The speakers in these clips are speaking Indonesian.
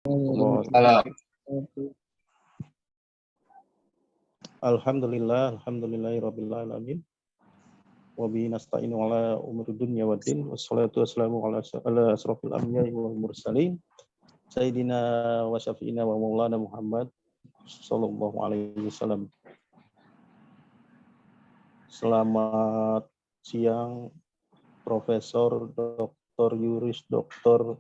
Waalaikumsalam. Alhamdulillahirabbil alamin. Wa bihi nasta'inu ala umuri dunya waddin. Wassalatu wassalamu ala asrofil anbiya'i wal mursalin. Sayyidina wa syafi'ina wa maulana Muhammad sallallahu alaihi wasallam. Selamat siang Profesor Dr. Yuris Dr.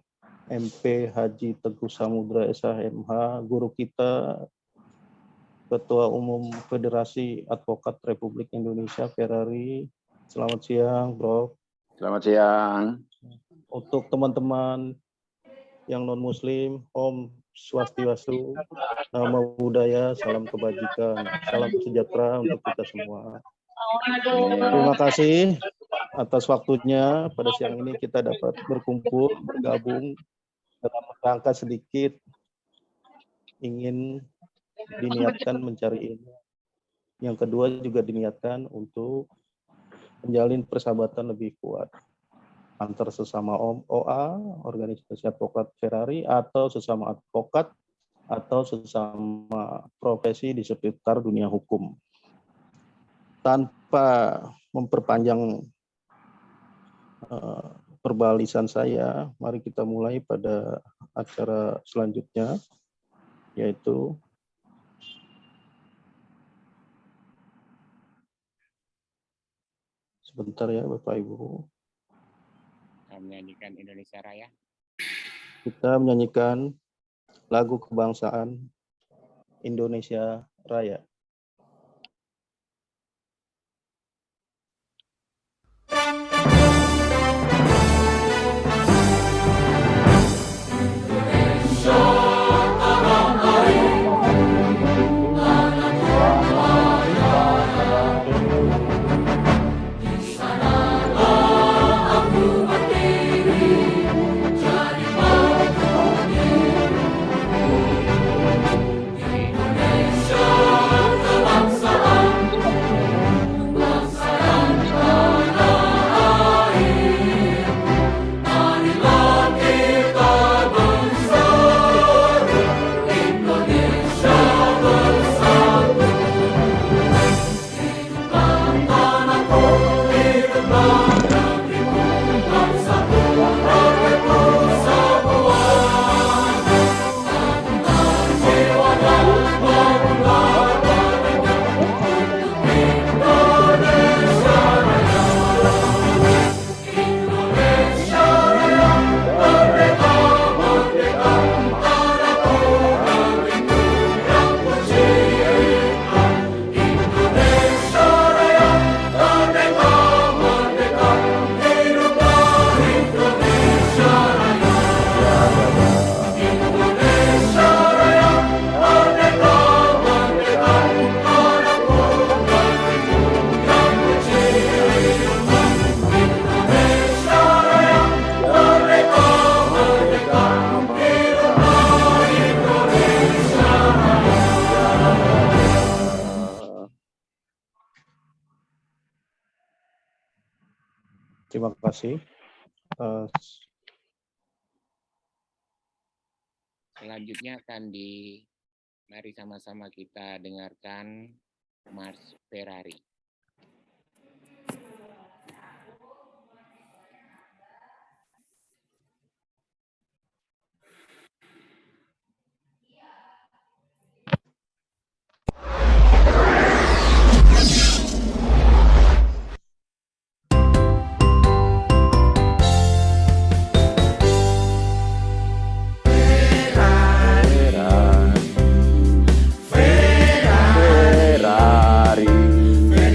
MP Haji Teguh Samudra SHMH, guru kita, Ketua Umum Federasi Advokat Republik Indonesia Ferrari. Selamat siang, Bro. Selamat siang. Untuk teman-teman yang non-muslim, Om Swastiastu, Namo Buddhaya, salam kebajikan, salam sejahtera untuk kita semua. Terima kasih atas waktunya. Pada siang ini kita dapat berkumpul, bergabung dalam rangka sedikit ingin diniatkan mencari ilmu. Yang kedua juga diniatkan untuk menjalin persahabatan lebih kuat antar sesama OA, organisasi advokat Ferrari, atau sesama advokat, atau sesama profesi di sekitar dunia hukum. Tanpa memperpanjang perbalisan saya, mari kita mulai pada acara selanjutnya, yaitu sebentar ya Bapak Ibu. Menyanyikan Indonesia Raya. Kita menyanyikan lagu kebangsaan Indonesia Raya. Terima kasih. Selanjutnya mari sama-sama kita dengarkan Mars Ferrari. Ferrari.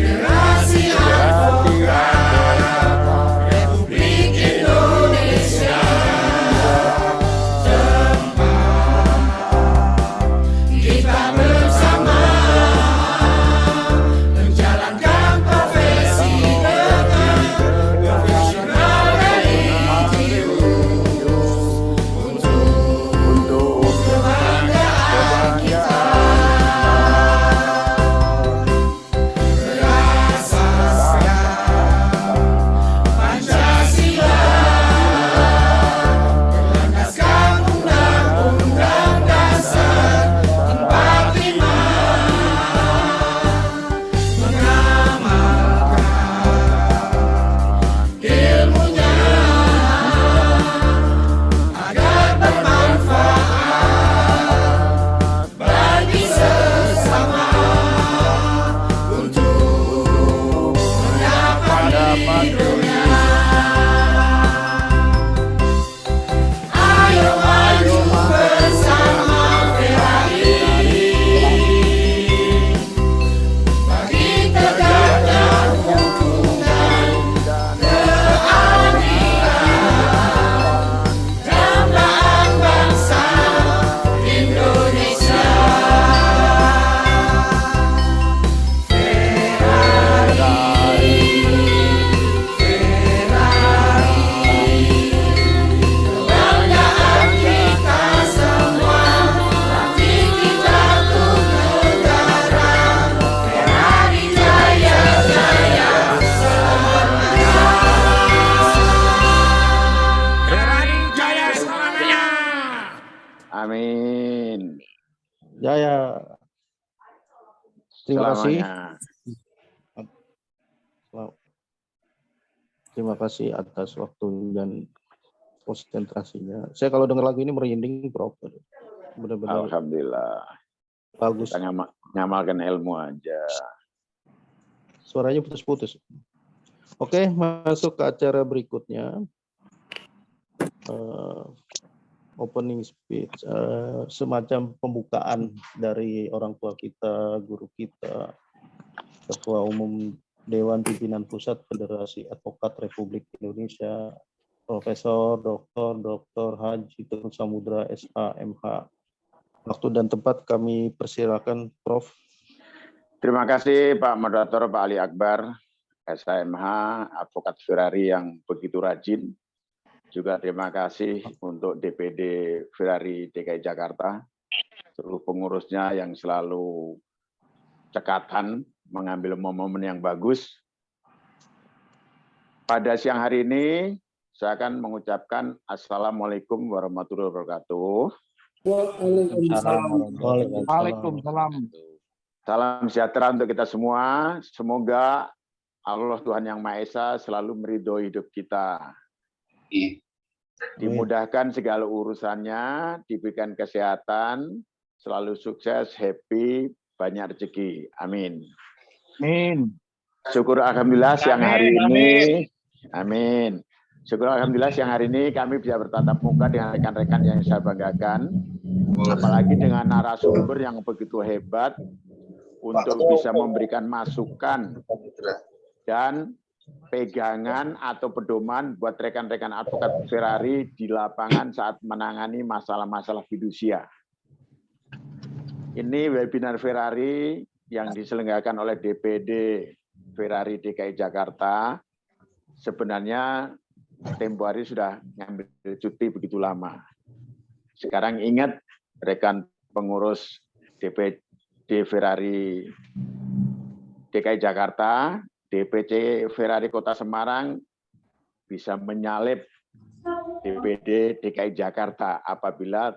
Amin. Jaya. Terima kasih. Terima kasih atas waktu dan konsentrasinya. Saya kalau dengar lagu ini merinding, Prof. Benar-benar Alhamdulillah. bagus. Kita ngamalkan ilmu aja. Suaranya putus-putus. Oke, masuk ke acara berikutnya. Opening speech, semacam pembukaan dari orang tua kita, guru kita, Ketua Umum Dewan Pimpinan Pusat Federasi Advokat Republik Indonesia, Profesor Dr. Haji Teguh Samudra SH.MH. Waktu dan tempat kami persilakan, Prof. Terima kasih Pak Moderator, Pak Ali Akbar, SH.MH, Advokat Ferrari yang begitu rajin. Juga terima kasih untuk DPD Ferrari DKI Jakarta, seluruh pengurusnya yang selalu cekatan, mengambil momen yang bagus. Pada siang hari ini, saya akan mengucapkan Assalamualaikum warahmatullahi wabarakatuh. Waalaikumsalam. Salam sejahtera untuk kita semua. Semoga Allah Tuhan Yang Maha Esa selalu meridhoi hidup kita. Dimudahkan segala urusannya, diberikan kesehatan, selalu sukses, happy, banyak rezeki. Amin. Amin. Syukur alhamdulillah siang hari ini. Amin. Syukur alhamdulillah siang hari ini kami bisa bertatap muka dengan rekan-rekan yang saya banggakan. Apalagi dengan narasumber yang begitu hebat untuk bisa memberikan masukan dan pegangan atau pedoman buat rekan-rekan advokat Ferrari di lapangan saat menangani masalah-masalah fidusia. Ini webinar Ferrari yang diselenggarakan oleh DPD Ferrari DKI Jakarta. Sebenarnya tempo hari sudah ngambil cuti begitu lama. Sekarang ingat rekan pengurus DPD Ferrari DKI Jakarta, DPC Ferrari Kota Semarang bisa menyalip DPD DKI Jakarta apabila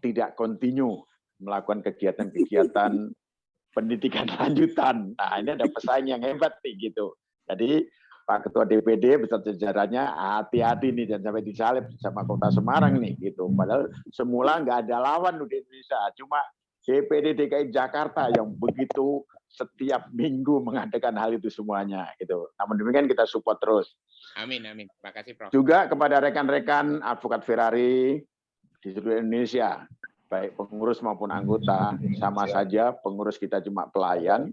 tidak kontinu melakukan kegiatan-kegiatan pendidikan lanjutan. Nah, ini ada pesaing yang hebat nih gitu. Jadi Pak Ketua DPD beserta jajarannya hati-hati nih dan sampai disalip sama Kota Semarang nih gitu. Padahal semula nggak ada lawan di Indonesia, cuma DPD DKI Jakarta yang begitu setiap minggu mengadakan hal itu semuanya gitu. Namun demikian kita support terus. Amin, amin. Terima kasih, Prof. Juga kepada rekan-rekan advokat Ferrari di seluruh Indonesia, baik pengurus maupun anggota, sama saja pengurus kita cuma pelayan,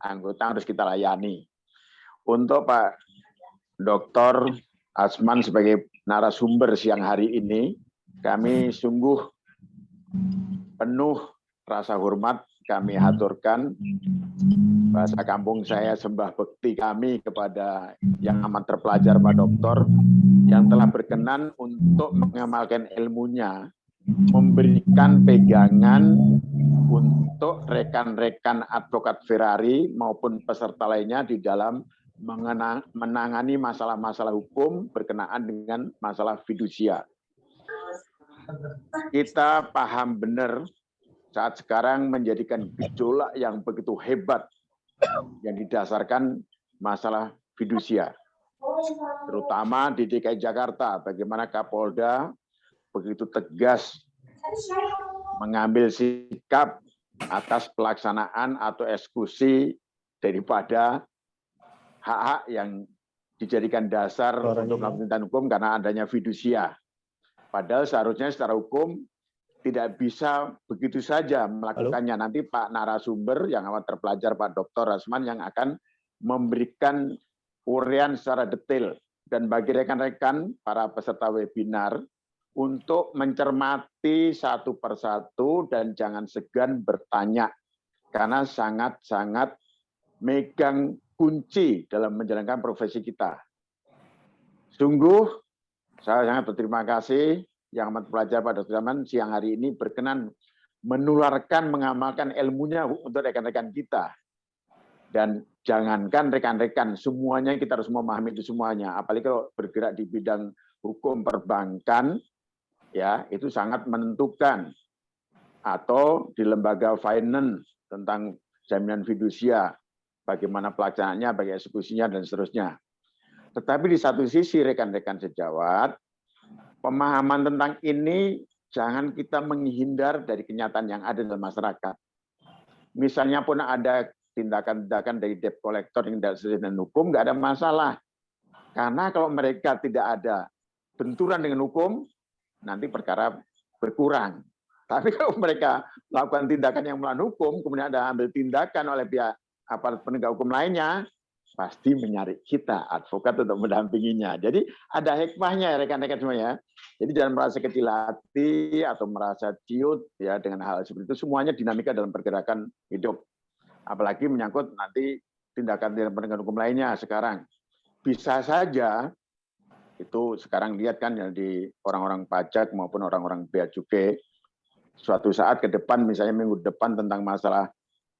anggota harus kita layani. Untuk Pak Dr. Asman sebagai narasumber siang hari ini, kami sungguh penuh rasa hormat kami haturkan. Bahasa kampung saya sembah bekti kami kepada yang amat terpelajar Pak Doktor yang telah berkenan untuk mengamalkan ilmunya, memberikan pegangan untuk rekan-rekan advokat Ferrari maupun peserta lainnya di dalam menangani masalah-masalah hukum berkenaan dengan masalah fidusia. Kita paham benar saat sekarang menjadikan gejolak yang begitu hebat yang didasarkan masalah fidusia. Terutama di DKI Jakarta, bagaimana Kapolda begitu tegas mengambil sikap atas pelaksanaan atau eksekusi daripada hak-hak yang dijadikan dasar untuk melakukan tindakan hukum karena adanya fidusia. Padahal seharusnya secara hukum tidak bisa begitu saja melakukannya. Nanti Pak narasumber yang amat terpelajar Pak Dr. Asman yang akan memberikan uraian secara detail. Dan bagi rekan-rekan para peserta webinar untuk mencermati satu persatu dan jangan segan bertanya. Karena sangat-sangat megang kunci dalam menjalankan profesi kita. Sungguh, saya sangat berterima kasih yang amat pelajar pada zaman siang hari ini berkenan menularkan, mengamalkan ilmunya untuk rekan-rekan kita. Dan jangankan rekan-rekan, semuanya kita harus memahami itu semuanya. Apalagi kalau bergerak di bidang hukum perbankan, ya itu sangat menentukan, atau di lembaga finance tentang jaminan fidusia, bagaimana pelaksanaannya, bagaimana eksekusinya, dan seterusnya. Tetapi di satu sisi rekan-rekan sejawat, pemahaman tentang ini jangan kita menghindar dari kenyataan yang ada dalam masyarakat. Misalnya pun ada tindakan-tindakan dari debt collector yang tidak sesuai dengan hukum, nggak ada masalah. Karena kalau mereka tidak ada benturan dengan hukum, nanti perkara berkurang. Tapi kalau mereka melakukan tindakan yang melawan hukum, kemudian ada ambil tindakan oleh pihak aparat penegak hukum lainnya, pasti mencari kita, advokat, untuk mendampinginya. Jadi ada hikmahnya ya rekan-rekan semua ya. Jadi jangan merasa kecil hati atau merasa ciut ya dengan hal seperti itu. Semuanya dinamika dalam pergerakan hidup. Apalagi menyangkut nanti tindakan penegak hukum lainnya sekarang. Bisa saja itu sekarang lihat kan ya di orang-orang pajak maupun orang-orang bea cukai, suatu saat ke depan misalnya minggu depan tentang masalah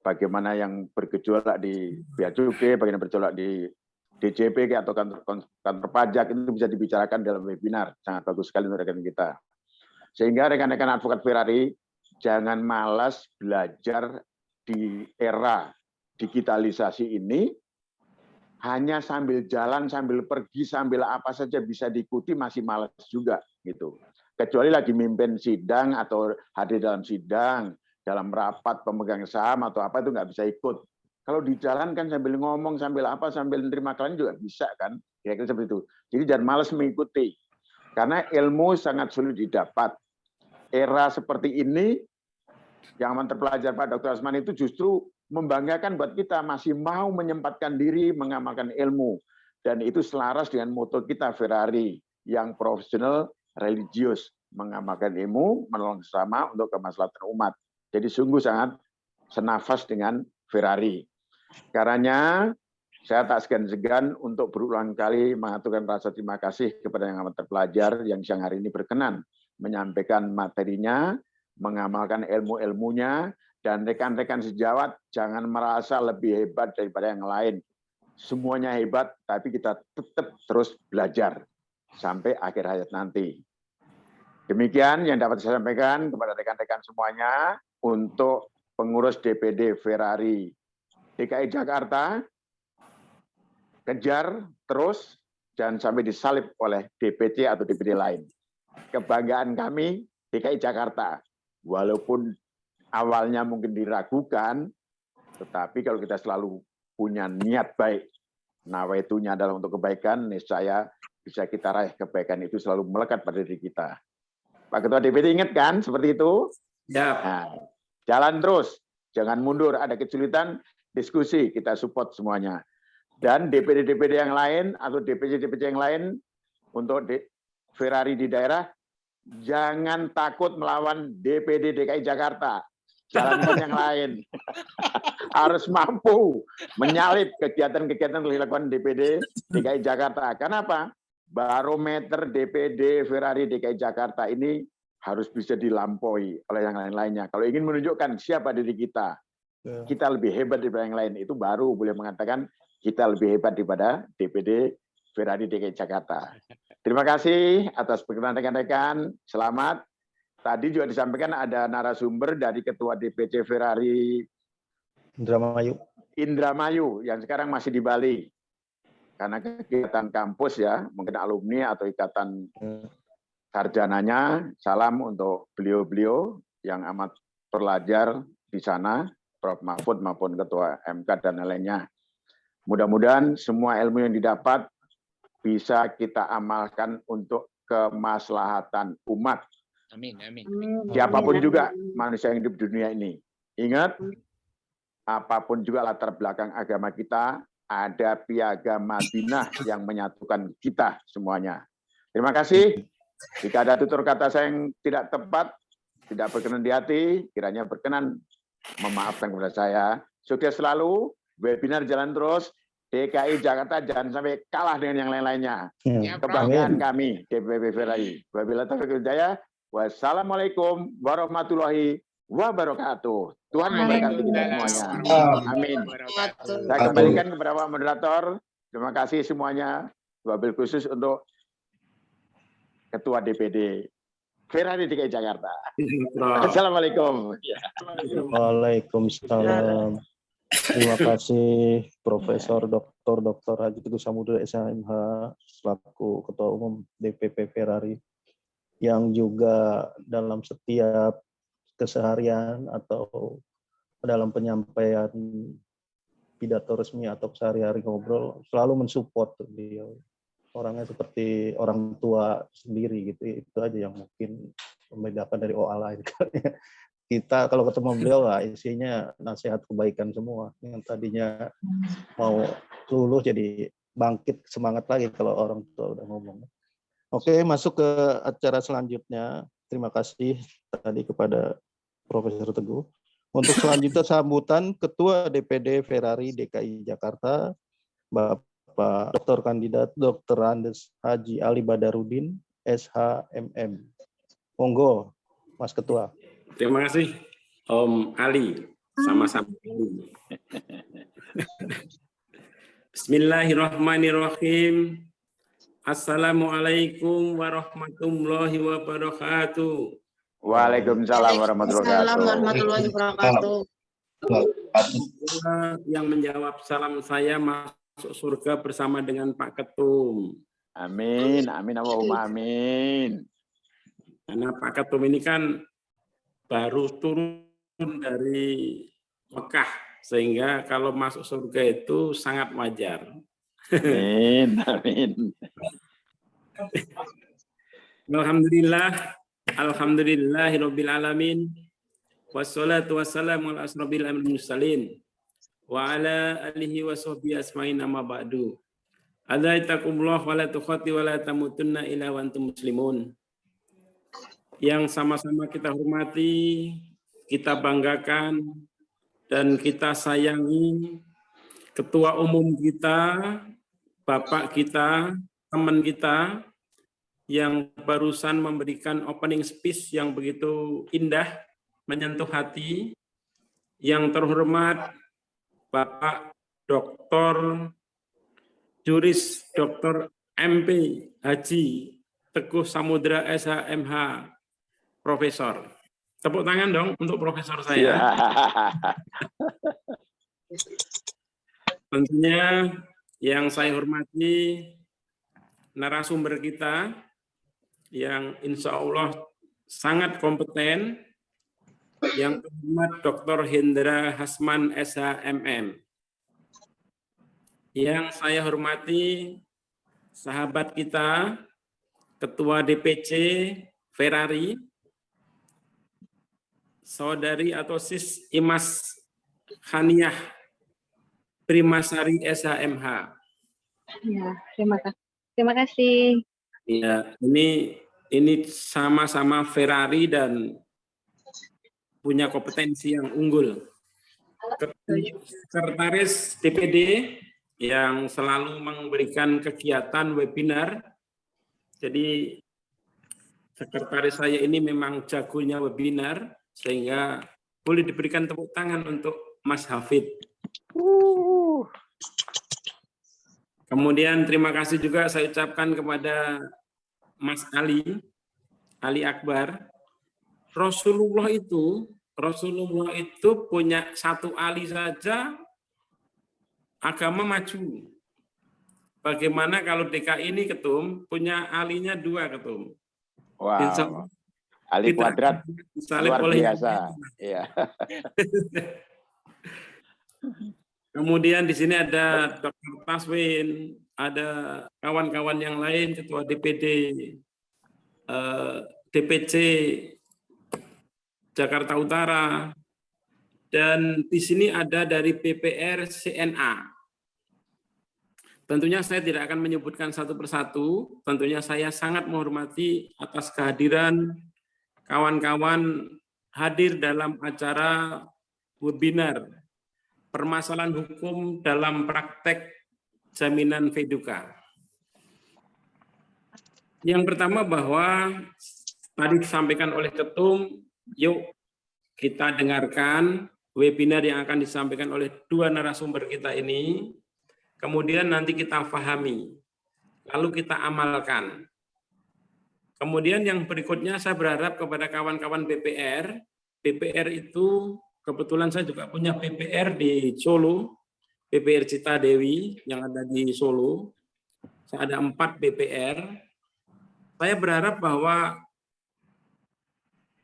bagaimana yang bergejolak di bea cukai, bagaimana bergejolak di DJP atau kantor pajak, itu bisa dibicarakan dalam webinar. Sangat bagus sekali untuk rekan kita. Sehingga rekan-rekan advokat Ferrari jangan malas belajar di era digitalisasi ini. Hanya sambil jalan, sambil pergi, sambil apa saja bisa diikuti, masih malas juga gitu. Kecuali lagi mimpin sidang atau hadir dalam sidang, dalam rapat pemegang saham atau apa, itu nggak bisa ikut. Kalau di jalan kan sambil ngomong, sambil apa, sambil menerima klien juga bisa kan, kira-kira seperti itu. Jadi jangan malas mengikuti, karena ilmu sangat sulit didapat. Era seperti ini, yang terpelajar Pak Dr. Asman itu justru membanggakan buat kita, masih mau menyempatkan diri mengamalkan ilmu. Dan itu selaras dengan moto kita Ferrari, yang profesional, religius, mengamalkan ilmu, menolong sesama untuk kemaslahatan umat. Jadi sungguh sangat senafas dengan Ferrari. Karenanya saya tak segan-segan untuk berulang kali mengaturkan rasa terima kasih kepada yang amat terpelajar yang siang hari ini berkenan menyampaikan materinya, mengamalkan ilmu-ilmunya, dan rekan-rekan sejawat jangan merasa lebih hebat daripada yang lain. Semuanya hebat, tapi kita tetap terus belajar sampai akhir hayat nanti. Demikian yang dapat saya sampaikan kepada rekan-rekan semuanya untuk pengurus DPD Ferrari DKI Jakarta. Kejar terus, jangan sampai disalib oleh DPC atau DPD lain. Kebanggaan kami DKI Jakarta, walaupun awalnya mungkin diragukan, tetapi kalau kita selalu punya niat baik, nawaitunya adalah untuk kebaikan, niscaya bisa kita raih kebaikan itu selalu melekat pada diri kita. Pak Ketua DPD ingat kan seperti itu? Ya. Nah, jalan terus, jangan mundur. Ada kesulitan, diskusi, kita support semuanya. Dan DPD-DPD yang lain atau DPC-DPC yang lain untuk Ferrari di daerah, jangan takut melawan DPD DKI Jakarta. Jalankan yang lain. Harus mampu menyalip kegiatan-kegiatan yang dilakukan DPD DKI Jakarta. Kenapa? Barometer DPD Ferrari DKI Jakarta ini harus bisa dilampaui oleh yang lain-lainnya. Kalau ingin menunjukkan siapa diri kita, kita lebih hebat daripada yang lain, itu baru boleh mengatakan kita lebih hebat daripada DPD Ferrari DKI Jakarta. Terima kasih atas perkenan rekan-rekan. Selamat. Tadi juga disampaikan ada narasumber dari Ketua DPC Ferrari Indramayu yang sekarang masih di Bali. Karena kegiatan kampus ya, mungkin alumni atau ikatan sarjananya. Salam untuk beliau-beliau yang amat pelajar di sana, Prof. Mahfud maupun Ketua MK dan lainnya. Mudah-mudahan semua ilmu yang didapat bisa kita amalkan untuk kemaslahatan umat. Amin, amin. Siapapun juga manusia yang hidup di dunia ini. Ingat, apapun juga latar belakang agama kita, ada piagam Madinah yang menyatukan kita semuanya. Terima kasih. Jika ada tutur kata saya yang tidak tepat, tidak berkenan di hati, kiranya berkenan memaafkan kepada saya. Sukses selalu, webinar jalan terus, DKI Jakarta jangan sampai kalah dengan yang lain-lainnya. Kebanggaan kami, DPP Ferrari. Wabillahi taufiq wal hidayah. Wassalamualaikum warahmatullahi wabarakatuh. Tuhan memberkati kita semuanya. Amin. Saya kembalikan kepada Pak Moderator. Terima kasih semuanya. Wabil khusus untuk Ketua DPD Ferrari DKI Jakarta. Assalamualaikum. Ya. Waalaikumsalam. Terima kasih Profesor Dr. Haji Teguh Samudra SHMH selaku Ketua Umum DPP Ferrari yang juga dalam setiap keseharian atau dalam penyampaian pidato resmi atau sehari-hari ngobrol selalu mensupport beliau. Orangnya seperti orang tua sendiri gitu. Itu aja yang mungkin membedakan dari OA lain. Kita kalau ketemu beliau isinya nasihat kebaikan semua. Yang tadinya mau luluh jadi bangkit semangat lagi kalau orang tua udah ngomong. Oke, masuk ke acara selanjutnya. Terima kasih tadi kepada Profesor Teguh. Untuk selanjutnya sambutan Ketua DPD Ferrari DKI Jakarta, Bapak Dr. Kandidat Dr. Andes Haji Ali Badarudin, SHMM. Monggo, Mas Ketua. Terima kasih, Om Ali. Sama-sama. Bismillahirrahmanirrahim. Assalamualaikum warahmatullahi wabarakatuh. Waalaikumsalam warahmatullahi wabarakatuh. Yang menjawab salam saya masuk surga bersama dengan Pak Ketum. Amin, amin, Allahumma amin. Karena Pak Ketum ini kan baru turun dari Mekah, sehingga kalau masuk surga itu sangat wajar. Amin, amin. Alhamdulillahirabbil alamin. Wassalatu wassalamu ala asrofil mursalin wa ala alihi wa sahbihi asma'in amma ba'du. Adzaikumullah wa la tukhati wa la tamutunna illa wa antum muslimun. Yang sama-sama kita hormati, kita banggakan, dan kita sayangi Ketua Umum kita, Bapak kita, teman kita, yang barusan memberikan opening speech yang begitu indah, menyentuh hati, yang terhormat Bapak Dr. Juris Dr. MP Haji Teguh Samudra SHMH, Profesor. Tepuk tangan dong untuk Profesor saya. Tentunya yang saya hormati narasumber kita yang insya Allah sangat kompeten, yang terhormat Dr. Hendra Hasman SHMM. Yang saya hormati sahabat kita, Ketua DPC Ferrari, Saudari atau Sis Imas Khaniah Primasari SHMH. Ya, terima kasih. Ya, ini sama-sama Ferrari dan punya kompetensi yang unggul. Sekretaris DPD yang selalu memberikan kegiatan webinar. Jadi sekretaris saya ini memang jagonya webinar, sehingga boleh diberikan tepuk tangan untuk Mas Hafid. Kemudian terima kasih juga saya ucapkan kepada Mas Ali Akbar. Rasulullah itu punya satu Ali saja agama maju. Bagaimana kalau DKI ini Ketum punya alinya 2 Ketum? Wow. Ali kuadrat luar biasa. Iya. Kemudian di sini ada Dr. Taswin, ada kawan-kawan yang lain, Ketua DPD, DPC Jakarta Utara, dan di sini ada dari PPR CNA. Tentunya saya tidak akan menyebutkan satu persatu, tentunya saya sangat menghormati atas kehadiran kawan-kawan hadir dalam acara webinar permasalahan hukum dalam praktek jaminan Veduka. Yang pertama bahwa tadi disampaikan oleh Ketum, yuk kita dengarkan webinar yang akan disampaikan oleh 2 narasumber kita ini, kemudian nanti kita pahami, lalu kita amalkan. Kemudian yang berikutnya saya berharap kepada kawan-kawan BPR. BPR itu kebetulan saya juga punya BPR di Solo, BPR Cita Dewi yang ada di Solo. Saya ada 4 BPR. Saya berharap bahwa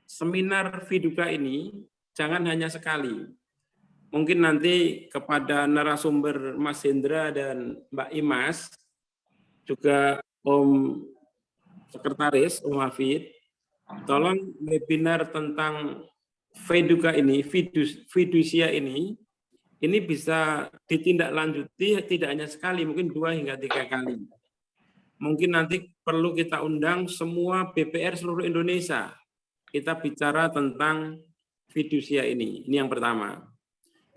seminar Viduka ini jangan hanya sekali. Mungkin nanti kepada narasumber Mas Hendra dan Mbak Imas, juga Om Sekretaris, Om Hafid, tolong webinar tentang Viduka ini, fidusia ini bisa ditindaklanjuti tidak hanya sekali, mungkin 2 hingga 3 kali. Mungkin nanti perlu kita undang semua BPR seluruh Indonesia. Kita bicara tentang fidusia ini. Ini yang pertama.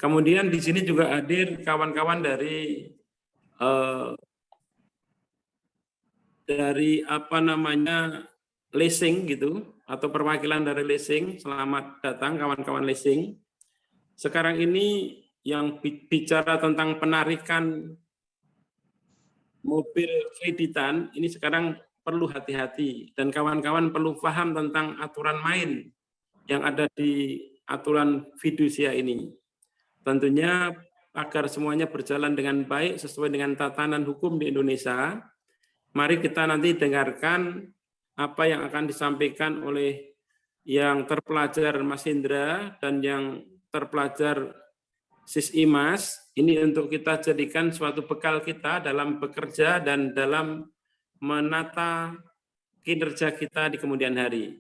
Kemudian di sini juga hadir kawan-kawan dari leasing gitu, atau perwakilan dari leasing. Selamat datang kawan-kawan leasing. Sekarang ini yang bicara tentang penarikan mobil kreditan, ini sekarang perlu hati-hati, dan kawan-kawan perlu paham tentang aturan main yang ada di aturan fidusia ini. Tentunya agar semuanya berjalan dengan baik sesuai dengan tatanan hukum di Indonesia, mari kita nanti dengarkan apa yang akan disampaikan oleh yang terpelajar Mas Indra dan yang terpelajar Sis Imas. Ini untuk kita jadikan suatu bekal kita dalam bekerja dan dalam menata kinerja kita di kemudian hari.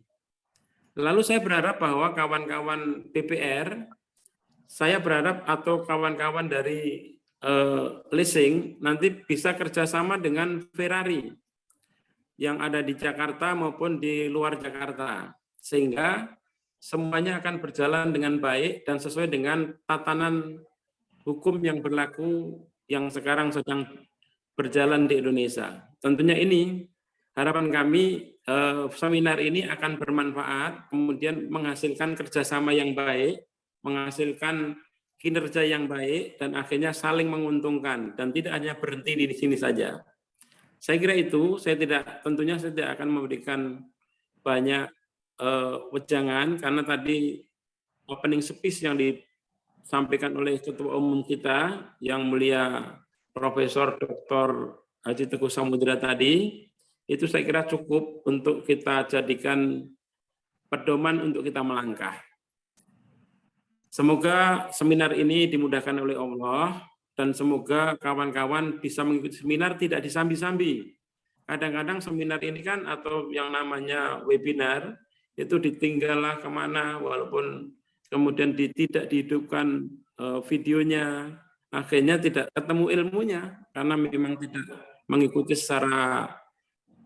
Lalu saya berharap bahwa kawan-kawan BPR, saya berharap atau kawan-kawan dari leasing nanti bisa kerjasama dengan Ferrari yang ada di Jakarta maupun di luar Jakarta, sehingga semuanya akan berjalan dengan baik dan sesuai dengan tatanan hukum yang berlaku yang sekarang sedang berjalan di Indonesia. Tentunya ini harapan kami, seminar ini akan bermanfaat, kemudian menghasilkan kerjasama yang baik, menghasilkan kinerja yang baik, dan akhirnya saling menguntungkan, dan tidak hanya berhenti di sini saja. Saya kira itu, tentunya saya tidak akan memberikan banyak wejangan, karena tadi opening speech yang disampaikan oleh Ketua Umum kita, yang mulia Profesor Dr. Haji Teguh Samudra tadi, itu saya kira cukup untuk kita jadikan pedoman untuk kita melangkah. Semoga seminar ini dimudahkan oleh Allah, dan semoga kawan-kawan bisa mengikuti seminar tidak disambi-sambi. Kadang-kadang seminar ini kan, atau yang namanya webinar, itu ditinggallah kemana, walaupun kemudian tidak dihidupkan videonya, akhirnya tidak ketemu ilmunya, karena memang tidak mengikuti secara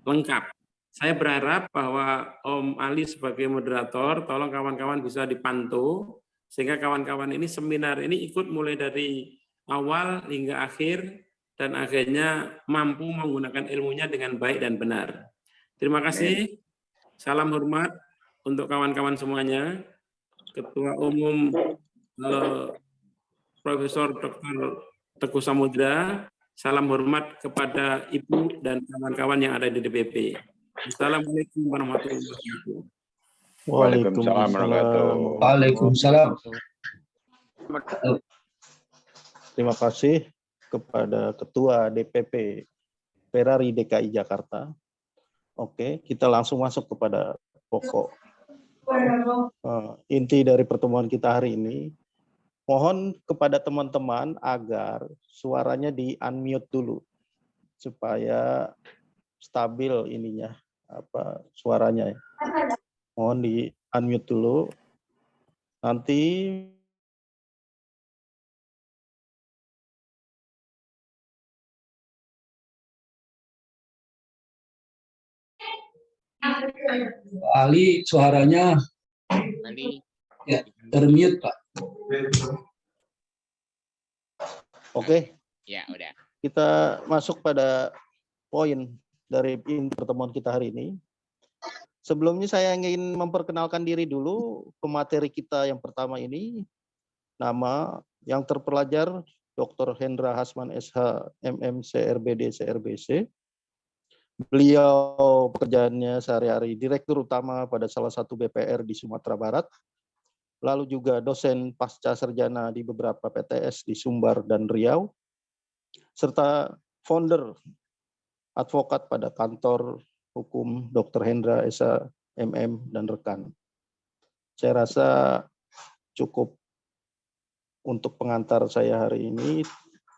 lengkap. Saya berharap bahwa Om Ali sebagai moderator, tolong kawan-kawan bisa dipantau, sehingga kawan-kawan ini seminar ini ikut mulai dari awal hingga akhir, dan akhirnya mampu menggunakan ilmunya dengan baik dan benar. Terima kasih. Salam hormat untuk kawan-kawan semuanya. Ketua Umum Profesor Dr. Teguh Samudra, salam hormat kepada Ibu dan kawan-kawan yang ada di DPP. Assalamualaikum warahmatullahi wabarakatuh. Waalaikumsalam warahmatullahi wabarakatuh. Waalaikumsalam. Terima kasih kepada Ketua DPP Ferrari DKI Jakarta. Oke, kita langsung masuk kepada pokok inti dari pertemuan kita hari ini. Mohon kepada teman-teman agar suaranya di-unmute dulu supaya stabil ininya suaranya. Mohon di-unmute dulu. Nanti Ali, suaranya Ali. ya termute, Pak. oke. Ya, udah. Kita masuk pada poin dari pertemuan kita hari ini. Sebelumnya saya ingin memperkenalkan diri dulu ke materi kita yang pertama ini. Nama yang terpelajar Dr. Hendra Hasman SH MM CRBD CRBC. Beliau pekerjaannya sehari-hari Direktur Utama pada salah satu BPR di Sumatera Barat, lalu juga dosen pasca sarjana di beberapa PTS di Sumbar dan Riau, serta founder advokat pada kantor hukum Dr. Hendra Esa MM dan rekan. Saya rasa cukup untuk pengantar saya hari ini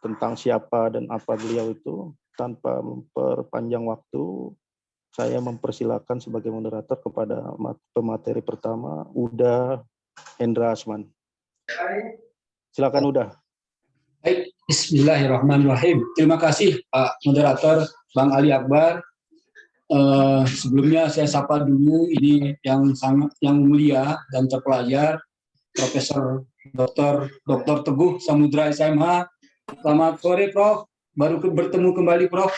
tentang siapa dan apa beliau itu. Tanpa memperpanjang waktu, saya mempersilakan sebagai moderator kepada pemateri pertama, Uda Hendra Asman. Silakan Uda. Baik, bismillahirrahmanirrahim. Terima kasih Pak Moderator, Bang Ali Akbar. Sebelumnya saya sapa dulu ini yang mulia dan terpelajar, Profesor Dr. Teguh Samudra SMH. Selamat sore Prof. Baru bertemu kembali Prof.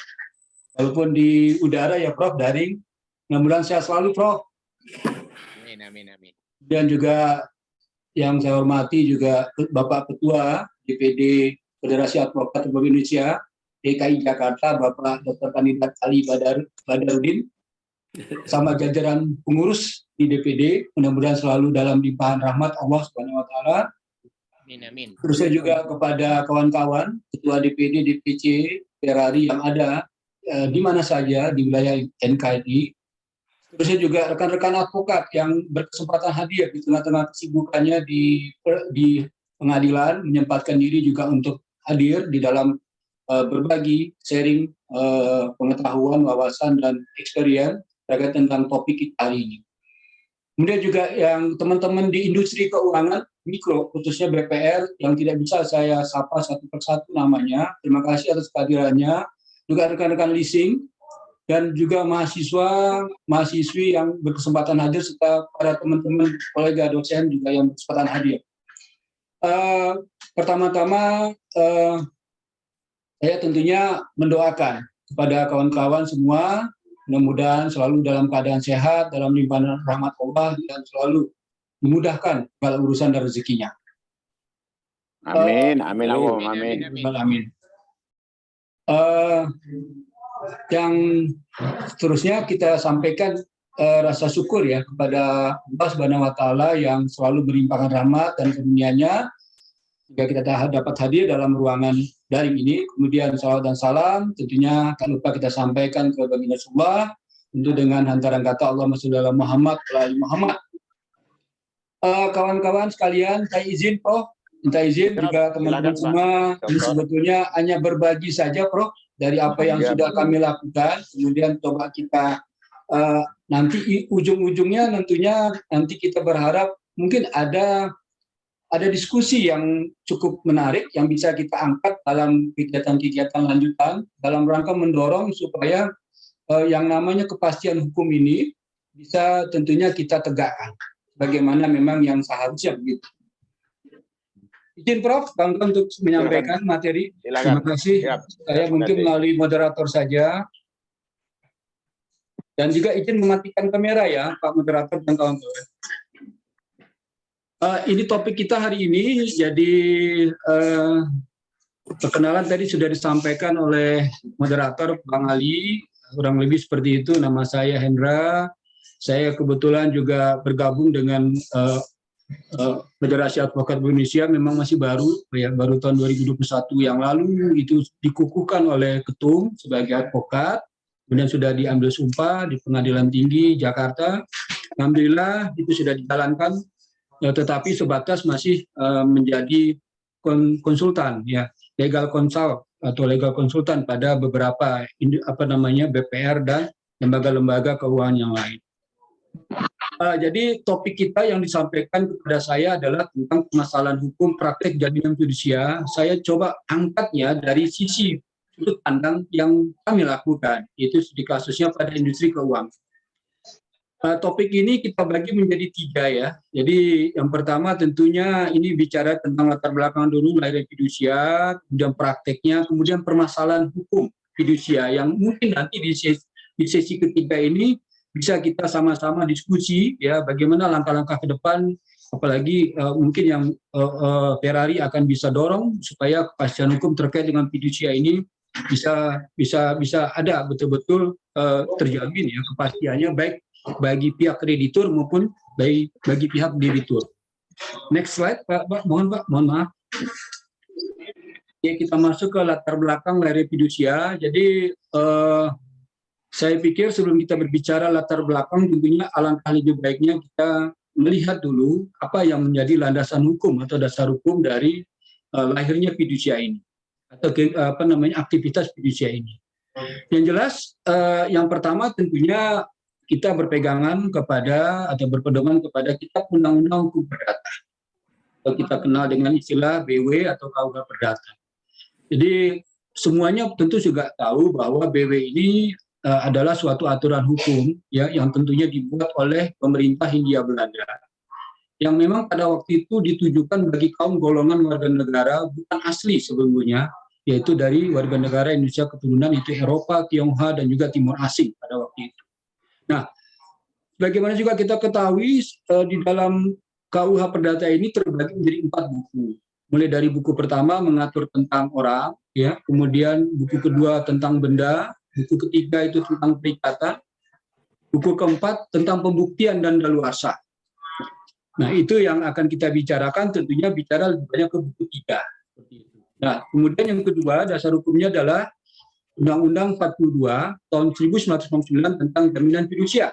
Walaupun di udara ya Prof, daring. Mudah-mudahan sehat selalu Prof. Amin, amin, amin. Dan juga yang saya hormati juga Bapak Ketua DPD Federasi Advokat Republik Indonesia DKI Jakarta, Bapak Dr. Kandidat Ali Badarudin, sama jajaran pengurus di DPD, mudah-mudahan selalu dalam limpahan rahmat Allah Subhanahu wa taala. Amin, amin. Terusnya juga kepada kawan-kawan Ketua DPD, DPC, Ferrari yang ada di mana saja di wilayah NKRI. Terusnya juga rekan-rekan advokat yang berkesempatan hadir di tengah-tengah kesibukannya di pengadilan, menyempatkan diri juga untuk hadir di dalam berbagi, sharing pengetahuan, wawasan, dan experience terkait tentang topik kita hari ini. Kemudian juga yang teman-teman di industri keuangan mikro, khususnya BPR, yang tidak bisa saya sapa satu persatu namanya. Terima kasih atas kehadirannya. Juga rekan-rekan leasing, dan juga mahasiswa-mahasiswi yang berkesempatan hadir, serta para teman-teman kolega dosen juga yang berkesempatan hadir. Pertama-tama, saya tentunya mendoakan kepada kawan-kawan semua, mudah-mudahan selalu dalam keadaan sehat, dalam limpahan rahmat Allah, dan selalu memudahkan segala urusan dan rezekinya. Amin, amin, Allahumma amin. Amin. Yang seterusnya kita sampaikan rasa syukur ya kepada Allah Subhanahu wa taala yang selalu berlimpahkan rahmat dan karunia-Nya jika kita dapat hadir dalam ruangan daring ini. Kemudian salawat dan salam tentunya tak lupa kita sampaikan ke baginda Rasulullah, tentu dengan hantaran kata Allahumma sholli ala Muhammad wa ala Muhammad. Kawan-kawan sekalian, saya izin Prof, minta izin juga teman-teman semua, ini sebetulnya hanya berbagi saja Prof dari apa yang sudah kami lakukan. Kemudian coba kita nanti ujung-ujungnya tentunya nanti kita berharap mungkin ada diskusi yang cukup menarik yang bisa kita angkat dalam kegiatan-kegiatan lanjutan dalam rangka mendorong supaya yang namanya kepastian hukum ini bisa tentunya kita tegakkan bagaimana memang yang seharusnya begitu. Izin Prof, bangga untuk menyampaikan materi. Silakan. Terima kasih. Saya mungkin melalui moderator saja. Dan juga izin mematikan kamera ya, Pak Moderator dan kawan-kawan. Ini topik kita hari ini, jadi perkenalan tadi sudah disampaikan oleh moderator Bang Ali, kurang lebih seperti itu. Nama saya Hendra, saya kebetulan juga bergabung dengan Federasi Advokat Indonesia, memang masih baru, ya, baru tahun 2021 yang lalu itu dikukuhkan oleh ketum sebagai advokat, kemudian sudah diambil sumpah di Pengadilan Tinggi Jakarta. Alhamdulillah itu sudah dijalankan. Tetapi sebatas masih menjadi konsultan ya, legal consult atau legal konsultan pada beberapa BPR dan lembaga-lembaga keuangan yang lain. Jadi topik kita yang disampaikan kepada saya adalah tentang permasalahan hukum praktek jaminan fidusia. Saya coba angkatnya dari sisi sudut pandang yang kami lakukan, yaitu di kasusnya pada industri keuangan. Topik ini kita bagi menjadi 3 ya. Jadi yang pertama tentunya ini bicara tentang latar belakang dulu lahir fidusia, kemudian prakteknya, kemudian permasalahan hukum fidusia yang mungkin nanti di sesi ketiga ini bisa kita sama-sama diskusi ya bagaimana langkah-langkah ke depan, apalagi mungkin yang Ferrari akan bisa dorong supaya kepastian hukum terkait dengan fidusia ini bisa ada betul-betul terjamin ya kepastiannya, baik bagi pihak kreditur maupun bagi pihak debitur. Next slide, Pak. Mohon maaf. Ya, kita masuk ke latar belakang lare fiducia. Jadi saya pikir sebelum kita berbicara latar belakang, tentunya alangkah lebih baiknya kita melihat dulu apa yang menjadi landasan hukum atau dasar hukum dari lahirnya fiducia ini atau aktivitas fiducia ini. Yang jelas, yang pertama tentunya kita berpegangan kepada atau berpedoman kepada Kitab Undang-Undang Hukum Perdata, atau kita kenal dengan istilah BW atau KUH Perdata. Jadi semuanya tentu juga tahu bahwa BW ini adalah suatu aturan hukum ya yang tentunya dibuat oleh pemerintah Hindia Belanda, yang memang pada waktu itu ditujukan bagi kaum golongan warga negara bukan asli sebelumnya, yaitu dari warga negara Indonesia keturunan, itu Eropa, Tionghoa, dan juga Timur Asing pada waktu itu. Nah, bagaimana juga kita ketahui di dalam KUH Perdata ini terbagi menjadi 4 buku. Mulai dari buku pertama mengatur tentang orang, ya, kemudian buku kedua tentang benda, buku ketiga itu tentang perikatan, buku keempat tentang pembuktian dan daluarsa. Nah, itu yang akan kita bicarakan, tentunya bicara lebih banyak ke buku 3. Nah, kemudian yang kedua, dasar hukumnya adalah Undang-Undang 42 tahun 1999 tentang jaminan fidusia.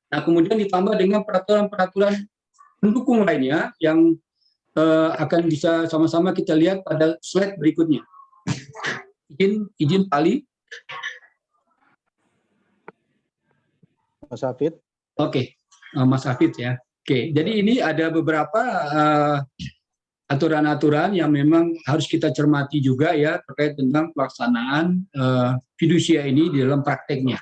Nah, kemudian ditambah dengan peraturan-peraturan pendukung lainnya yang akan bisa sama-sama kita lihat pada slide berikutnya. Izin Ali. Mas Hafid. Oke, Mas Hafid ya. Oke, jadi ini ada beberapa aturan-aturan yang memang harus kita cermati juga ya terkait tentang pelaksanaan fidusia ini di dalam prakteknya.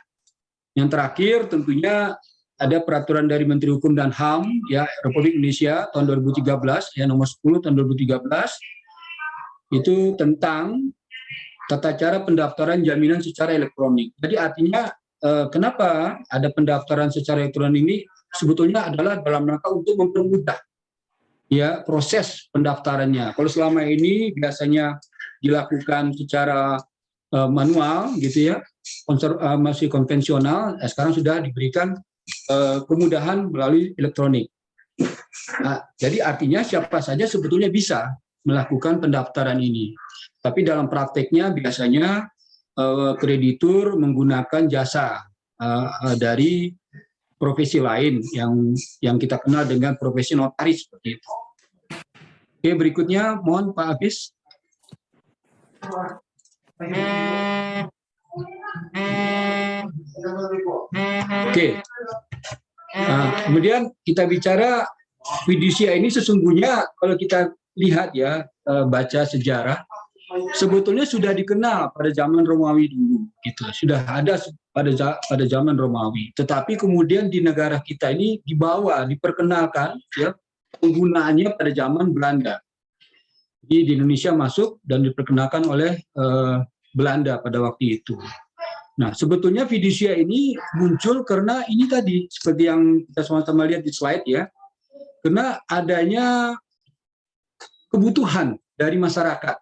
Yang terakhir tentunya ada peraturan dari Menteri Hukum dan HAM ya Republik Indonesia tahun 2013 ya nomor 10 tahun 2013 itu tentang tata cara pendaftaran jaminan secara elektronik. Jadi artinya kenapa ada pendaftaran secara elektronik ini sebetulnya adalah dalam rangka untuk mempermudah ya proses pendaftarannya. Kalau selama ini biasanya dilakukan secara manual gitu ya, masih konvensional, sekarang sudah diberikan kemudahan melalui elektronik. Nah, jadi artinya siapa saja sebetulnya bisa melakukan pendaftaran ini. Tapi dalam prakteknya biasanya kreditur menggunakan jasa dari profesi lain yang kita kenal dengan profesi notaris seperti itu. Oke, berikutnya mohon Pak Hafiz. Oke. Kemudian kita bicara fidusia ini sesungguhnya kalau kita lihat ya baca sejarah sebetulnya sudah dikenal pada zaman Romawi dulu gitu. Sudah ada pada zaman Romawi. Tetapi kemudian di negara kita ini diperkenalkan ya penggunaannya pada zaman Belanda. Jadi di Indonesia masuk dan diperkenalkan oleh Belanda pada waktu itu. Nah, sebetulnya fidusia ini muncul karena ini tadi seperti yang kita sama-sama lihat di slide ya. Karena adanya kebutuhan dari masyarakat.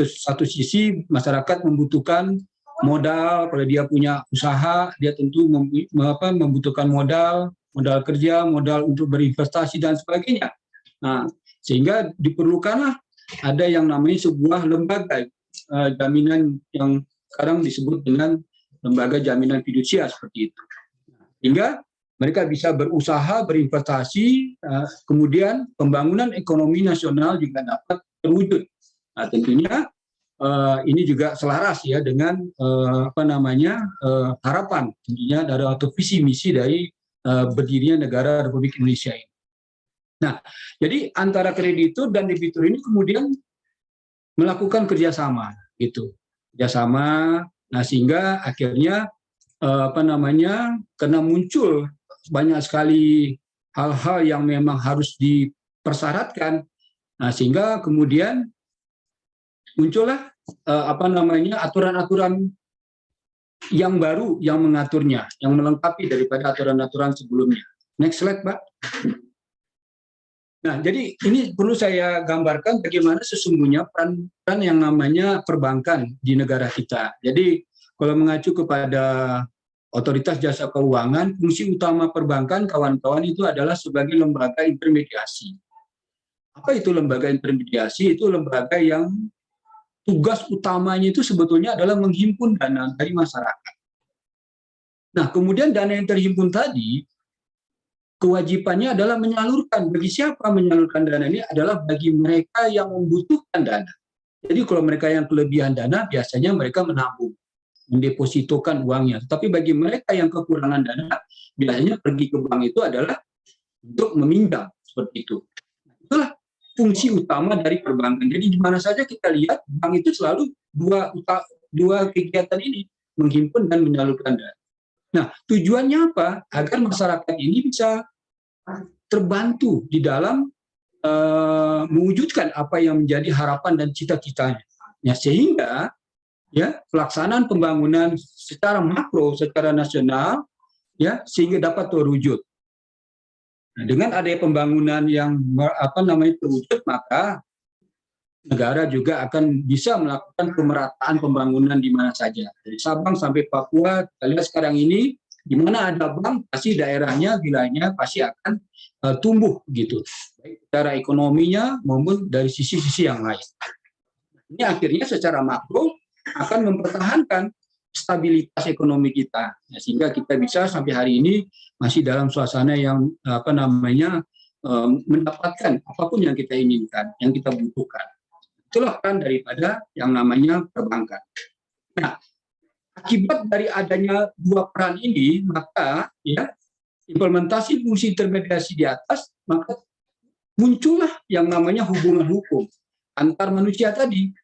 Satu sisi masyarakat membutuhkan modal, kalau dia punya usaha, dia tentu membutuhkan modal kerja, modal untuk berinvestasi dan sebagainya. Nah, sehingga diperlukanlah ada yang namanya sebuah lembaga jaminan yang sekarang disebut dengan lembaga jaminan fidusia seperti itu. Hingga mereka bisa berusaha, berinvestasi, kemudian pembangunan ekonomi nasional juga dapat terwujud. Nah, tentunya ini juga selaras ya dengan harapan tentunya dari atau visi misi dari berdirinya negara Republik Indonesia ini. Nah, jadi antara kreditur dan debitur ini kemudian melakukan kerjasama, gitu, kerjasama. Nah, sehingga akhirnya karena muncul banyak sekali hal-hal yang memang harus dipersyaratkan, nah sehingga kemudian muncullah aturan-aturan yang baru yang mengaturnya, yang melengkapi daripada aturan-aturan sebelumnya. Next slide, Pak. Nah, jadi ini perlu saya gambarkan bagaimana sesungguhnya peran yang namanya perbankan di negara kita. Jadi kalau mengacu kepada Otoritas Jasa Keuangan, fungsi utama perbankan kawan-kawan itu adalah sebagai lembaga intermediasi. Apa itu lembaga intermediasi? Itu lembaga yang tugas utamanya itu sebetulnya adalah menghimpun dana dari masyarakat. Nah, kemudian dana yang terhimpun tadi, kewajibannya adalah menyalurkan. Bagi siapa menyalurkan dana ini adalah bagi mereka yang membutuhkan dana. Jadi kalau mereka yang kelebihan dana, biasanya mereka menabung, mendepositokan uangnya. Tapi bagi mereka yang kekurangan dana, biasanya pergi ke bank itu adalah untuk meminjam, seperti itu. Itulah fungsi utama dari perbankan. Jadi di mana saja kita lihat, bank itu selalu dua kegiatan ini, menghimpun dan menyalurkan dana. Nah, tujuannya apa? Agar masyarakat ini bisa terbantu di dalam mewujudkan apa yang menjadi harapan dan cita-citanya. Ya, sehingga ya pelaksanaan pembangunan secara makro, secara nasional, ya sehingga dapat terwujud. Nah, dengan adanya pembangunan yang terwujud, maka negara juga akan bisa melakukan pemerataan pembangunan di mana saja. Dari Sabang sampai Papua, kita lihat sekarang ini, di mana ada bank, pasti daerahnya, wilayahnya pasti akan tumbuh gitu, baik secara ekonominya maupun dari sisi-sisi yang lain. Ini akhirnya secara makro akan mempertahankan stabilitas ekonomi kita, ya, sehingga kita bisa sampai hari ini masih dalam suasana yang mendapatkan apapun yang kita inginkan, yang kita butuhkan. Itulah kan daripada yang namanya perbankan. Nah, akibat dari adanya dua peran ini, maka ya implementasi fungsi intermediasi di atas, maka muncullah yang namanya hubungan hukum antar manusia tadi,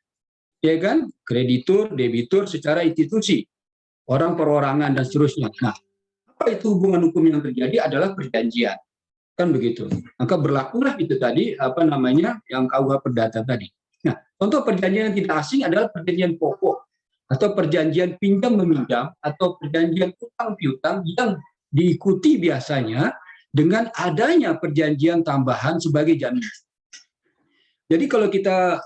ya kan, kreditur, debitur secara institusi, orang perorangan dan seterusnya. Nah, apa itu hubungan hukum yang terjadi adalah perjanjian, kan begitu. Maka berlakulah itu tadi yang KUH Perdata tadi. Nah, contoh perjanjian yang tidak asing adalah perjanjian pokok atau perjanjian pinjam meminjam atau perjanjian utang piutang yang diikuti biasanya dengan adanya perjanjian tambahan sebagai jaminan. Jadi kalau kita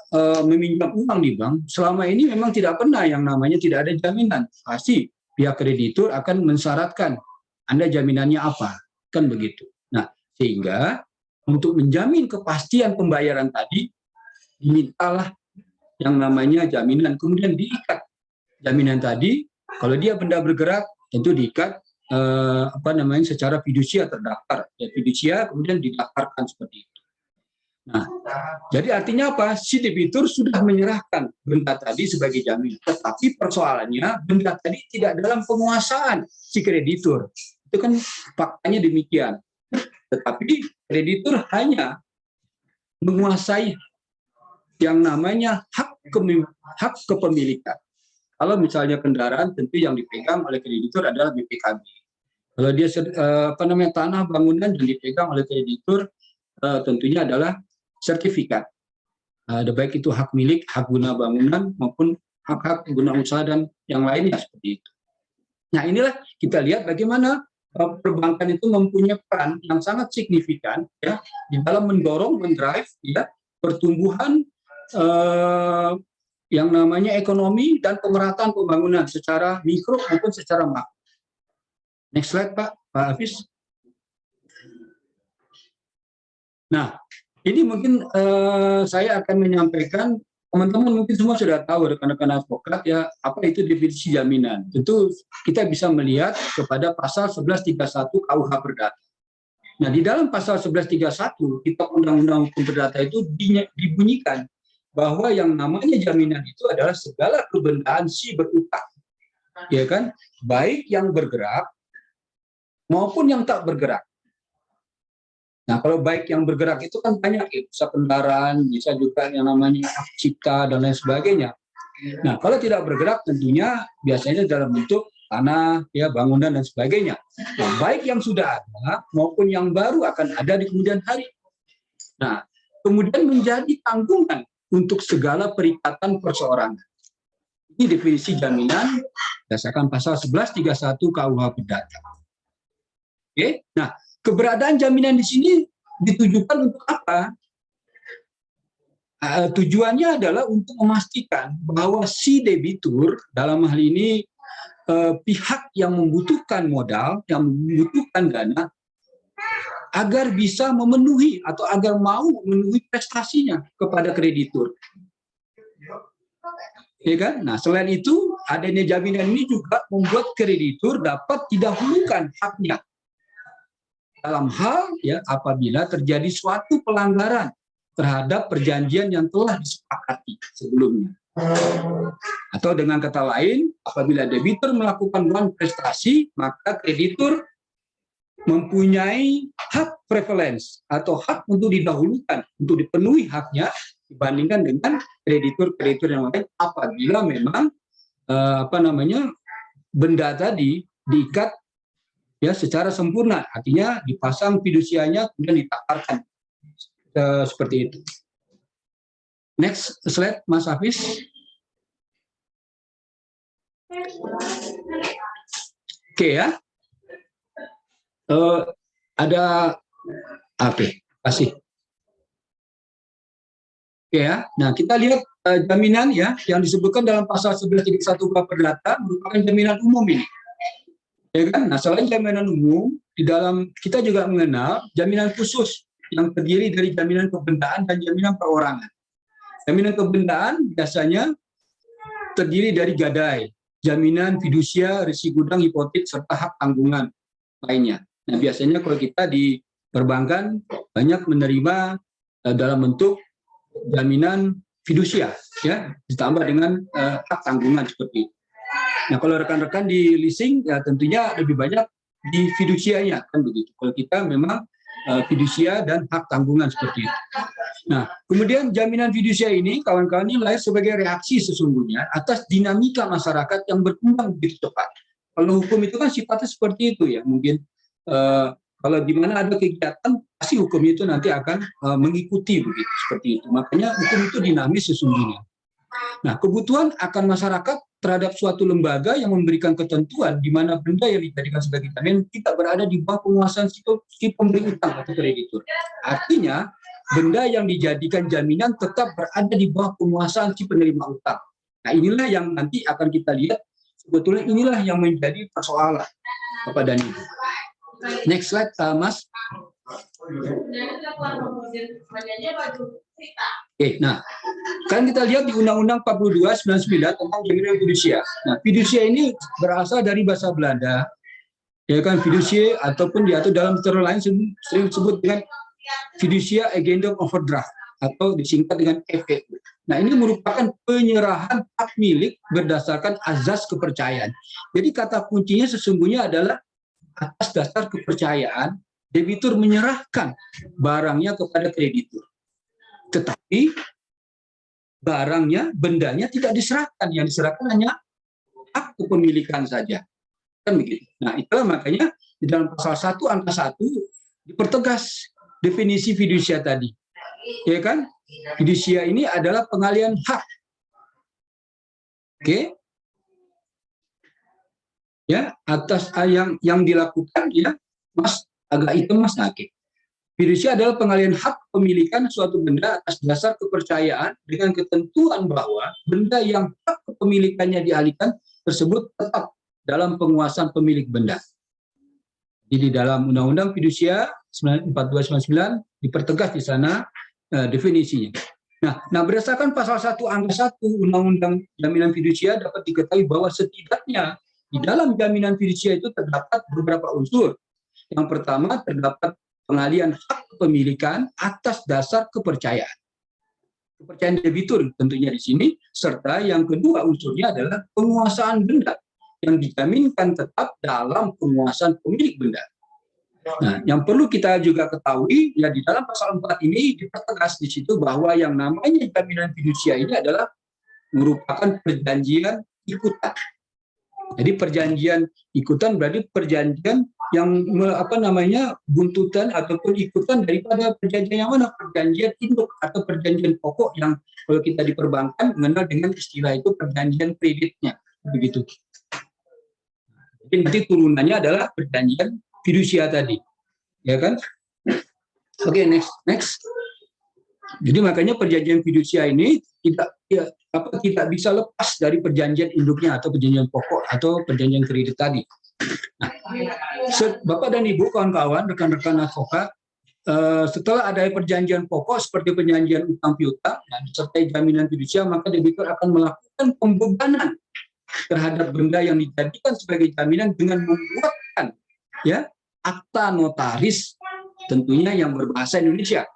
meminjam uang di bank, selama ini memang tidak pernah yang namanya tidak ada jaminan. Pasti pihak kreditur akan mensyaratkan Anda jaminannya apa, kan begitu. Nah, sehingga untuk menjamin kepastian pembayaran tadi, dimintalah yang namanya jaminan, kemudian diikat jaminan tadi. Kalau dia benda bergerak, tentu diikat secara fidusia terdaftar. Ya, fidusia kemudian didaftarkan seperti itu. Nah, jadi artinya apa? Si debitur sudah menyerahkan benda tadi sebagai jaminan, tetapi persoalannya benda tadi tidak dalam penguasaan si kreditur. Itu kan faktanya demikian. Tetapi kreditur hanya menguasai yang namanya hak kepemilikan. Kalau misalnya kendaraan, tentu yang dipegang oleh kreditur adalah BPKB. Kalau dia tanah bangunan yang dipegang oleh kreditur, tentunya adalah sertifikat. Baik itu hak milik, hak guna bangunan maupun hak guna usaha dan yang lainnya seperti itu. Nah, inilah kita lihat bagaimana perbankan itu mempunyai peran yang sangat signifikan ya di dalam mendorong, mendrive ya pertumbuhan yang namanya ekonomi dan pemerataan pembangunan secara mikro maupun secara makro. Next slide, Pak Hafiz. Nah, ini mungkin saya akan menyampaikan, teman-teman mungkin semua sudah tahu, rekan-rekan advokat ya, apa itu definisi jaminan. Tentu kita bisa melihat kepada pasal 1131 KUH Perdata. Nah, di dalam pasal 1131 Kitab Undang-Undang Hukum Perdata itu dibunyikan bahwa yang namanya jaminan itu adalah segala kebendaan si berutang, ya kan, baik yang bergerak maupun yang tak bergerak. Nah, kalau baik yang bergerak itu kan banyak, ya, bisa kendaraan, bisa juga yang namanya hak cipta dan lain sebagainya. Nah, kalau tidak bergerak tentunya biasanya dalam bentuk tanah, ya, bangunan dan sebagainya. Nah, baik yang sudah ada maupun yang baru akan ada di kemudian hari. Nah, kemudian menjadi tanggungan untuk segala perikatan perseorangan. Ini definisi jaminan berdasarkan pasal 1131 KUH Perdata. Oke, nah keberadaan jaminan di sini ditujukan untuk apa? Tujuannya adalah untuk memastikan bahwa si debitur, dalam hal ini pihak yang membutuhkan modal, yang membutuhkan dana, agar bisa memenuhi atau agar mau memenuhi prestasinya kepada kreditur. Ya kan? Nah, selain itu, adanya jaminan ini juga membuat kreditur dapat didahulukan haknya dalam hal ya apabila terjadi suatu pelanggaran terhadap perjanjian yang telah disepakati sebelumnya. Atau dengan kata lain, apabila debitur melakukan non-prestasi, maka kreditur mempunyai hak preference atau hak untuk didahulukan, untuk dipenuhi haknya dibandingkan dengan kreditur-kreditur yang lain apabila memang benda tadi diikat ya secara sempurna, artinya dipasang fidusianya kemudian ditakarkan seperti itu. Next slide, Mas Hafiz. Oke ya. Ada kasih. Oke ya. Nah, kita lihat jaminan ya yang disebutkan dalam pasal 11.1 Bab Perdata merupakan jaminan umum ini. Ya kan? Nah, selain jaminan umum, di dalam kita juga mengenal jaminan khusus yang terdiri dari jaminan kebendaan dan jaminan perorangan. Jaminan kebendaan biasanya terdiri dari gadai, jaminan fidusia, resi gudang, hipotek, serta hak tanggungan lainnya. Nah, biasanya kalau kita di perbankan banyak menerima dalam bentuk jaminan fidusia, ya, ditambah dengan hak tanggungan seperti itu. Nah, kalau rekan-rekan di leasing, ya tentunya lebih banyak di fidusianya, kan begitu. Kalau kita memang fidusia dan hak tanggungan seperti itu. Nah, kemudian jaminan fidusia ini, kawan-kawan, ini lahir sebagai reaksi sesungguhnya atas dinamika masyarakat yang berkembang begitu cepat. Kalau hukum itu kan sifatnya seperti itu ya, mungkin kalau di mana ada kegiatan, pasti hukum itu nanti akan mengikuti begitu seperti itu. Makanya hukum itu dinamis sesungguhnya. Nah, kebutuhan akan masyarakat terhadap suatu lembaga yang memberikan ketentuan di mana benda yang dijadikan sebagai jaminan tidak berada di bawah penguasaan si pemberi utang atau kreditur. Artinya, benda yang dijadikan jaminan tetap berada di bawah penguasaan si penerima utang. Nah, inilah yang nanti akan kita lihat, sebetulnya inilah yang menjadi persoalan kepada ini. Next slide, Mas. Oke, nah, kan kita lihat di Undang-Undang 42/99 tentang jaminan fidusia. Nah, fidusia ini berasal dari bahasa Belanda, ya kan, fidusia ataupun diatur dalam term lain sering disebut dengan fiducia agendum overdraft atau disingkat dengan FE. Nah, ini merupakan penyerahan hak milik berdasarkan azas kepercayaan. Jadi kata kuncinya sesungguhnya adalah atas dasar kepercayaan debitur menyerahkan barangnya kepada kreditur. Tetapi barangnya, bendanya tidak diserahkan, yang diserahkan hanya hak kepemilikan saja. Kan begitu. Nah, itulah makanya di dalam pasal 1 angka 1 dipertegas definisi fidusia tadi. Ya kan? Fidusia ini adalah pengalian hak. Oke? Ya, atas yang dilakukan ya, Mas, agak hitam Mas. Nah, oke. Fidusia adalah pengalian hak pemilikan suatu benda atas dasar kepercayaan dengan ketentuan bahwa benda yang hak kepemilikannya dialihkan tersebut tetap dalam penguasaan pemilik benda. Jadi di dalam Undang-Undang Fidusia 42/99 dipertegas di sana definisinya. Nah, berdasarkan pasal 1 angka 1 Undang-Undang Jaminan Fidusia dapat diketahui bahwa setidaknya di dalam jaminan fidusia itu terdapat beberapa unsur. Yang pertama, terdapat pengalian hak kepemilikan atas dasar kepercayaan. Kepercayaan debitur tentunya di sini, serta yang kedua unsurnya adalah penguasaan benda yang dijaminkan tetap dalam penguasaan pemilik benda. Nah, yang perlu kita juga ketahui, ya di dalam pasal 4 ini dipertegas di situ bahwa yang namanya jaminan fidusia ini adalah merupakan perjanjian ikutan. Jadi perjanjian ikutan berarti perjanjian yang buntutan ataupun ikutan daripada perjanjian yang mana? Perjanjian induk atau perjanjian pokok yang kalau kita di perbankan mengenal dengan istilah itu perjanjian kreditnya, begitu. Jadi nanti turunannya adalah perjanjian fidusia tadi, ya kan? Oke, next. Jadi makanya perjanjian fidusia ini tidak bisa lepas dari perjanjian induknya atau perjanjian pokok atau perjanjian kredit tadi. Nah, Bapak dan Ibu, kawan-kawan, rekan-rekan advokat, setelah ada perjanjian pokok seperti perjanjian utang piutang dan disertai jaminan fidusia, maka debitur akan melakukan pembebanan terhadap benda yang dijadikan sebagai jaminan dengan membuatkan akta notaris tentunya yang berbahasa Indonesia.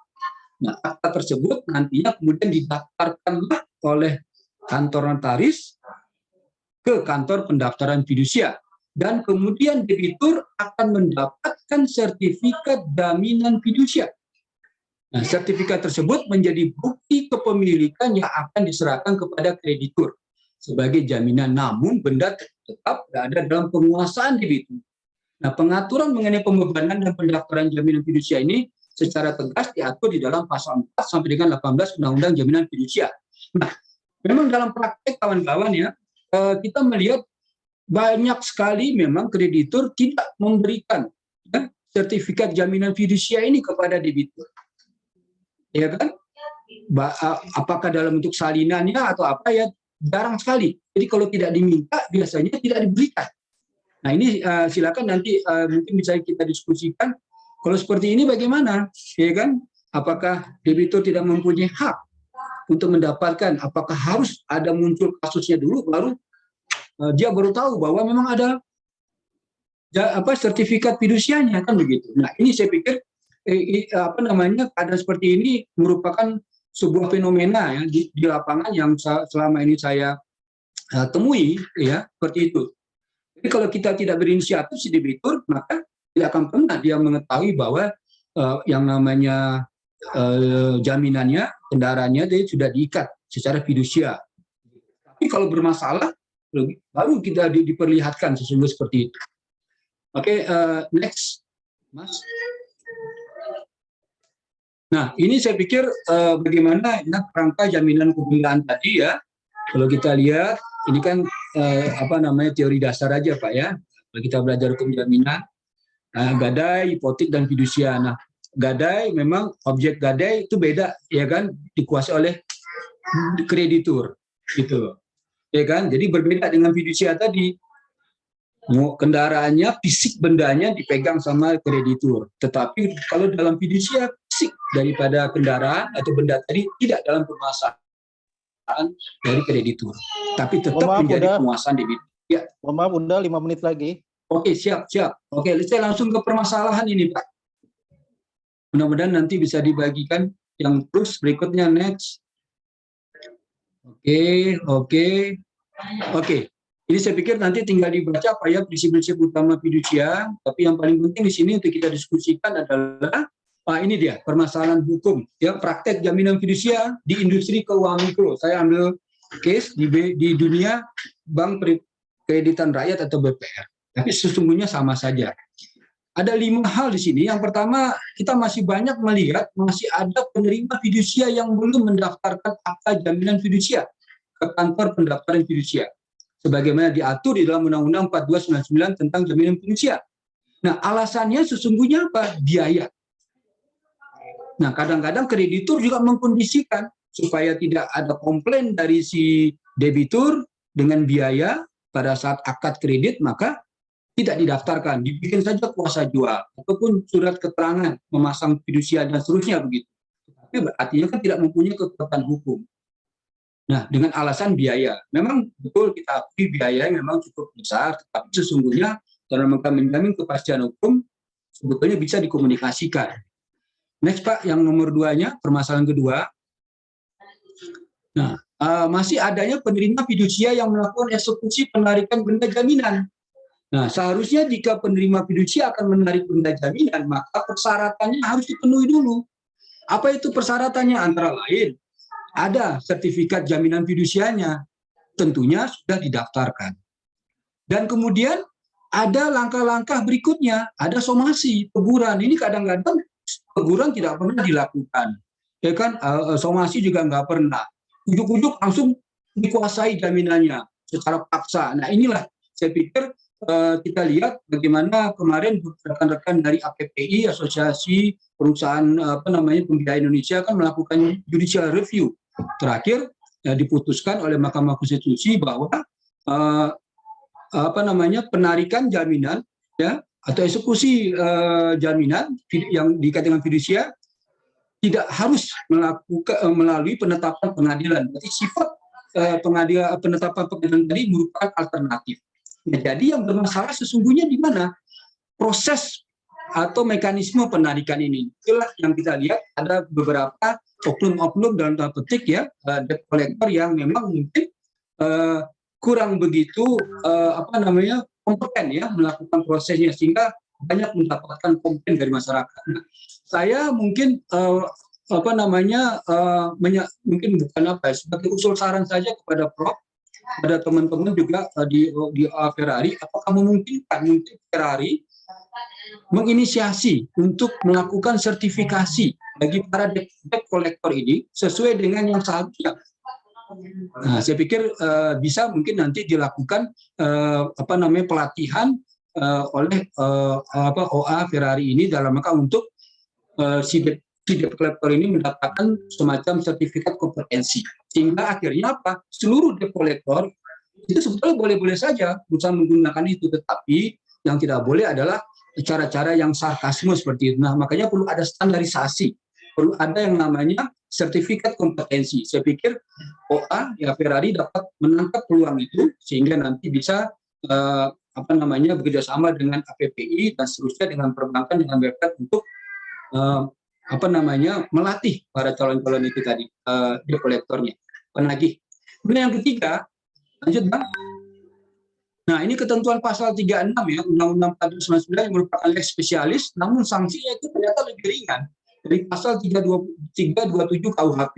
Nah, akta tersebut nantinya kemudian didaftarkanlah oleh kantor notaris ke kantor pendaftaran fidusia. Dan kemudian debitur akan mendapatkan sertifikat jaminan fidusia. Nah, sertifikat tersebut menjadi bukti kepemilikan yang akan diserahkan kepada kreditur sebagai jaminan, namun benda tetap berada dalam penguasaan debitur. Nah, pengaturan mengenai pembebanan dan pendaftaran jaminan fidusia ini secara tegas diatur di dalam pasal 4 sampai dengan 18 Undang-Undang Jaminan Fidusia. Nah, memang dalam praktek kawan-kawan kita melihat banyak sekali memang kreditur tidak memberikan sertifikat jaminan fidusia ini kepada debitur. Ya kan? Apakah dalam bentuk salinannya atau apa jarang sekali. Jadi kalau tidak diminta biasanya tidak diberikan. Nah, ini silakan nanti mungkin bisa kita diskusikan. Kalau seperti ini bagaimana? Ya kan? Apakah debitur tidak mempunyai hak untuk mendapatkan? Apakah harus ada muncul kasusnya dulu baru dia baru tahu bahwa memang ada sertifikat fidusianya, kan begitu. Nah, ini saya pikir keadaan seperti ini merupakan sebuah fenomena di lapangan yang selama ini saya temui seperti itu. Jadi kalau kita tidak berinisiatif si debitur, maka tidak akan pernah dia mengetahui bahwa yang namanya jaminannya, kendaraannya dia sudah diikat secara fidusia. Tapi kalau bermasalah baru kita diperlihatkan sesungguhnya seperti itu. Oke, next, Mas. Nah, ini saya pikir bagaimana kerangka jaminan kebanggaan tadi ya. Kalau kita lihat, ini kan teori dasar aja Pak ya. Kalau kita belajar hukum jaminan, gadai, hipotek dan fidusia. Nah, gadai memang objek gadai itu beda ya kan, dikuasai oleh kreditur gitu. Ya kan? Jadi berbeda dengan fidusia tadi. Kendaraannya, fisik bendanya dipegang sama kreditur. Tetapi kalau dalam fidusia, fisik daripada kendaraan atau benda tadi tidak dalam penguasaan dari kreditur. Tapi tetap menjadi penguasaan debitur. Ya. Maaf, udah 5 menit lagi. Oke, siap. Oke, saya langsung ke permasalahan ini, Pak. Mudah-mudahan nanti bisa dibagikan yang terus berikutnya, next. Oke. Ini saya pikir nanti tinggal dibaca apa ya prinsip-prinsip utama fidusia. Tapi yang paling penting di sini untuk kita diskusikan adalah ini dia permasalahan hukum ya, praktek jaminan fidusia di industri keuangan mikro. Saya ambil case di dunia bank kreditan rakyat atau BPR. Tapi sesungguhnya sama saja. Ada 5 hal di sini. Yang pertama, kita masih banyak melihat masih ada penerima fidusia yang belum mendaftarkan akta jaminan fidusia ke kantor pendaftaran fidusia, sebagaimana diatur di dalam Undang-Undang 4299 tentang jaminan fidusia. Nah, alasannya sesungguhnya apa? Biaya. Nah, kadang-kadang kreditur juga mengkondisikan supaya tidak ada komplain dari si debitur dengan biaya pada saat akad kredit, maka tidak didaftarkan, dibikin saja kuasa jual ataupun surat keterangan memasang fidusia dan seterusnya begitu. Tapi artinya kan tidak mempunyai kekuatan hukum. Nah, dengan alasan biaya, memang betul kita akui biaya memang cukup besar, tapi sesungguhnya dalam rangka menjamin kepastian hukum sebetulnya bisa dikomunikasikan. Next Pak, yang nomor 2-nya, permasalahan kedua. Nah, masih adanya penerima fidusia yang melakukan eksekusi penarikan benda jaminan. Nah, seharusnya jika penerima fidusia akan menarik benda jaminan, maka persyaratannya harus dipenuhi dulu. Apa itu persyaratannya? Antara lain, ada sertifikat jaminan fidusianya, tentunya sudah didaftarkan. Dan kemudian ada langkah-langkah berikutnya, ada somasi, teguran. Ini kadang-kadang teguran tidak pernah dilakukan. Ya kan, somasi juga nggak pernah. Ujuk-ujuk langsung dikuasai jaminannya secara paksa. Nah, inilah saya pikir kita lihat bagaimana kemarin rekan-rekan dari APPI, Asosiasi Perusahaan Pembiayaan Indonesia, kan melakukan judicial review. Terakhir diputuskan oleh Mahkamah Konstitusi bahwa penarikan jaminan ya atau eksekusi jaminan yang dikatakan fidusia tidak harus melalui penetapan pengadilan. Berarti sifat penetapan pengadilan tadi merupakan alternatif. Nah, jadi yang bermasalah sesungguhnya di mana proses atau mekanisme penarikan ini. Itulah yang kita lihat ada beberapa oknum-oknum dalam tanda petik ya debt collector yang memang mungkin kurang begitu kompeten ya melakukan prosesnya sehingga banyak mendapatkan komplain dari masyarakat. Nah, saya mungkin mungkin bukan sebagai usul saran saja kepada Prof, pada teman-teman juga di Ferrari, apakah mungkin Ferrari menginisiasi untuk melakukan sertifikasi bagi para debt collector ini sesuai dengan yang seharusnya. Nah, saya pikir bisa mungkin nanti dilakukan pelatihan oleh OA Ferrari ini dalam rangka untuk si debt collector ini mendapatkan semacam sertifikat kompetensi, sehingga akhirnya seluruh debt collector itu sebetulnya boleh-boleh saja berusaha menggunakan itu, tetapi yang tidak boleh adalah cara-cara yang sarkasme seperti itu. Nah, makanya perlu ada standarisasi, perlu ada yang namanya sertifikat kompetensi. Saya pikir OA ya Ferrari dapat menangkap peluang itu sehingga nanti bisa bekerjasama dengan APPI dan seterusnya dengan perbankan dengan BPS untuk melatih para calon-calon itu tadi debt collector-nya, penagih. Kemudian yang ketiga, lanjut Bang. Nah, ini ketentuan pasal 36 ya Undang-Undang 499 yang merupakan lex spesialis, namun sanksinya itu ternyata lebih ringan dari pasal 327 KUHP.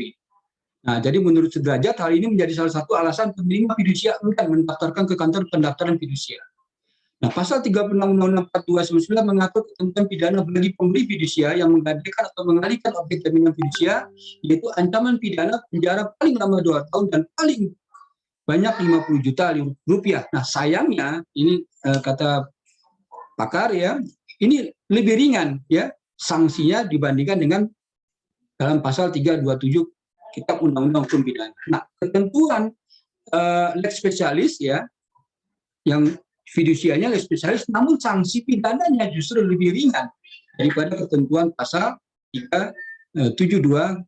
Nah, jadi menurut Sudrajat hal ini menjadi salah satu alasan penerima fidusia enggan mendaftarkan ke kantor pendaftaran fidusia. Nah, pasal 36 Undang-Undang 4299 mengatur ketentuan pidana bagi pemberi fidusia yang menggadaikan atau mengalihkan objek jaminan fidusia, yaitu ancaman pidana penjara paling lama 2 tahun dan paling banyak 50 juta rupiah. Nah, sayangnya ini kata pakar ya, ini lebih ringan ya sanksinya dibandingkan dengan dalam pasal 327 Kitab Undang-Undang Hukum Pidana. Nah, ketentuan lex spesialis ya, yang fidusianya lex spesialis, namun sanksi pidananya justru lebih ringan daripada ketentuan pasal 372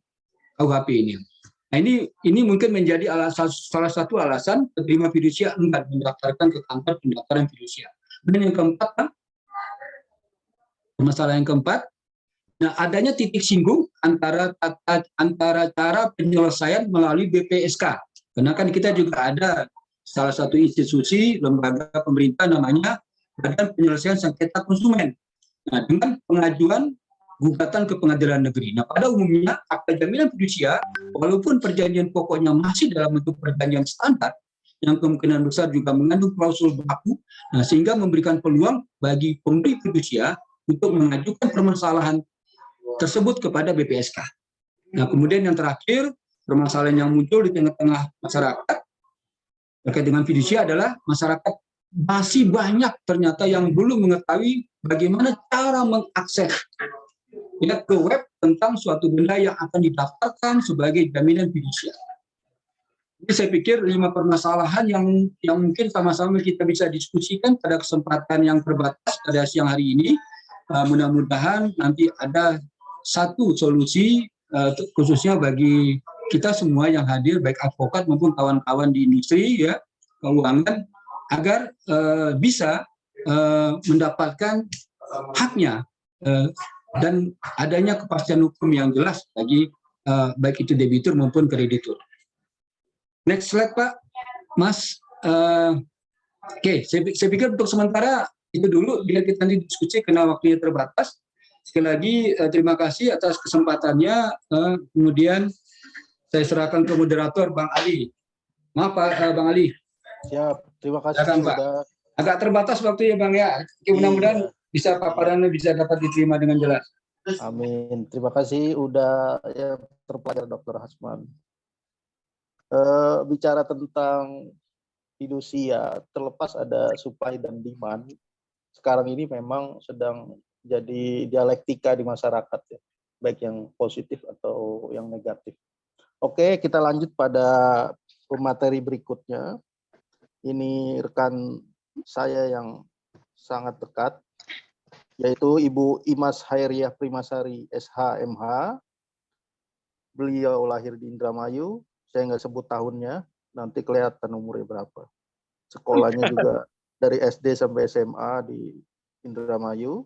KUHP ini. Nah, ini mungkin menjadi salah satu alasan penerima fidusia enggan mendaftarkan ke kantor pendaftaran fidusia. Dan yang keempat, permasalahan yang keempat, nah adanya titik singgung antara cara penyelesaian melalui BPSK. Karena kan kita juga ada salah satu institusi lembaga pemerintah namanya Badan Penyelesaian Sengketa Konsumen. Nah, dengan pengajuan gugatan ke pengadilan negeri. Nah, pada umumnya akta jaminan fidusia, walaupun perjanjian pokoknya masih dalam bentuk perjanjian standar, yang kemungkinan besar juga mengandung klausul baku, nah, sehingga memberikan peluang bagi pemberi fidusia untuk mengajukan permasalahan tersebut kepada BPSK. Nah, kemudian yang terakhir, permasalahan yang muncul di tengah-tengah masyarakat terkait dengan fidusia adalah masyarakat masih banyak ternyata yang belum mengetahui bagaimana cara mengakses ke web tentang suatu benda yang akan didaftarkan sebagai jaminan fidusia. Jadi saya pikir 5 permasalahan yang mungkin sama-sama kita bisa diskusikan pada kesempatan yang terbatas pada siang hari ini. Mudah-mudahan nanti ada satu solusi khususnya bagi kita semua yang hadir, baik advokat maupun kawan-kawan di industri ya keuangan, agar bisa mendapatkan haknya dan adanya kepastian hukum yang jelas bagi baik itu debitur maupun kreditur. Next slide Pak, Mas. Oke, saya pikir untuk sementara itu dulu, biar kita nanti diskusi karena waktunya terbatas. Sekali lagi terima kasih atas kesempatannya. Kemudian saya serahkan ke moderator Bang Ali. Maaf Pak Bang Ali. Siap, terima kasih. Silakan, Pak. Agak terbatas waktu ya Bang ya. Mudah-mudahan bisa paparannya bisa dapat diterima dengan jelas. Amin. Terima kasih udah ya terpelajar Dr. Hasman. Bicara tentang fidusia, terlepas ada supply dan demand, sekarang ini memang sedang jadi dialektika di masyarakat, ya, baik yang positif atau yang negatif. Oke, kita lanjut pada pemateri berikutnya. Ini rekan saya yang sangat dekat, yaitu Ibu Imas Hairiah Primasari, SH.MH. Beliau lahir di Indramayu, saya nggak sebut tahunnya, nanti kelihatan umurnya berapa. Sekolahnya juga dari SD sampai SMA di Indramayu.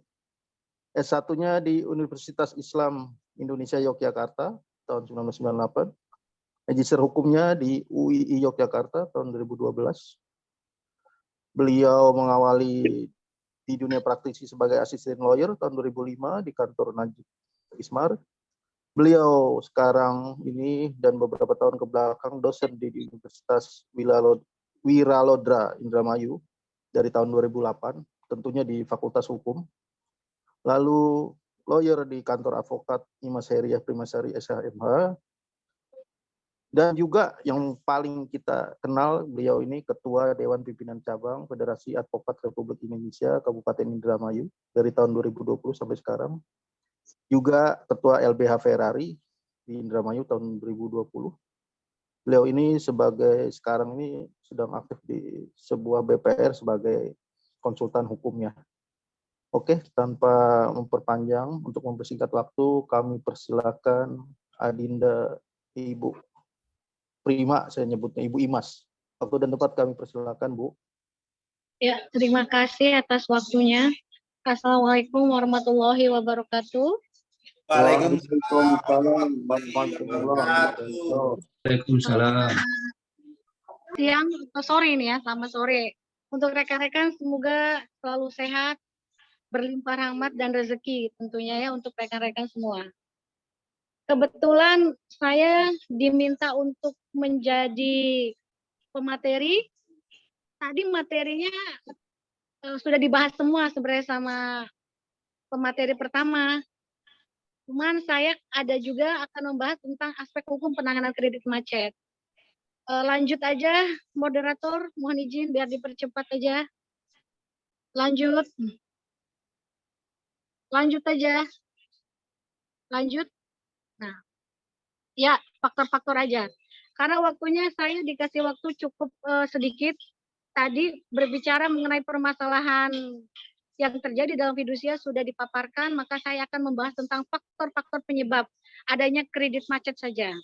S1-nya di Universitas Islam Indonesia Yogyakarta tahun 1998. Magister hukumnya di UII Yogyakarta tahun 2012. Beliau mengawali di dunia praktisi sebagai asisten lawyer tahun 2005 di kantor Najib Ismar. Beliau sekarang ini dan beberapa tahun ke belakang dosen di Universitas Wiralodra Indramayu dari tahun 2008, tentunya di Fakultas Hukum. Lalu lawyer di kantor advokat Imas Hairiah Primasari SH.MH. Dan juga yang paling kita kenal, beliau ini Ketua Dewan Pimpinan Cabang Federasi Advokat Republik Indonesia Kabupaten Indramayu dari tahun 2020 sampai sekarang. Juga Ketua LBH Ferrari di Indramayu tahun 2020. Beliau ini sekarang ini sedang aktif di sebuah BPR sebagai konsultan hukumnya. Oke, tanpa memperpanjang, untuk mempersingkat waktu, kami persilakan Adinda Ibu Prima, saya nyebutnya Ibu Imas. Waktu dan tempat kami persilakan, Bu. Ya, terima kasih atas waktunya. Assalamualaikum warahmatullahi wabarakatuh. Waalaikumsalam warahmatullahi wabarakatuh. Waalaikumsalam. Siang atau sore ini ya, selamat sore. Untuk rekan-rekan semoga selalu sehat, berlimpah rahmat dan rezeki tentunya ya untuk rekan-rekan semua. Kebetulan saya diminta untuk menjadi pemateri. Tadi materinya sudah dibahas semua sebenarnya sama pemateri pertama. Cuman saya ada juga akan membahas tentang aspek hukum penanganan kredit macet. Lanjut aja, moderator, mohon izin biar dipercepat aja. Lanjut aja. Lanjut. Nah, ya faktor-faktor aja. Karena waktunya saya dikasih waktu cukup sedikit. Tadi berbicara mengenai permasalahan yang terjadi dalam fidusia sudah dipaparkan, maka saya akan membahas tentang faktor-faktor penyebab adanya kredit macet saja.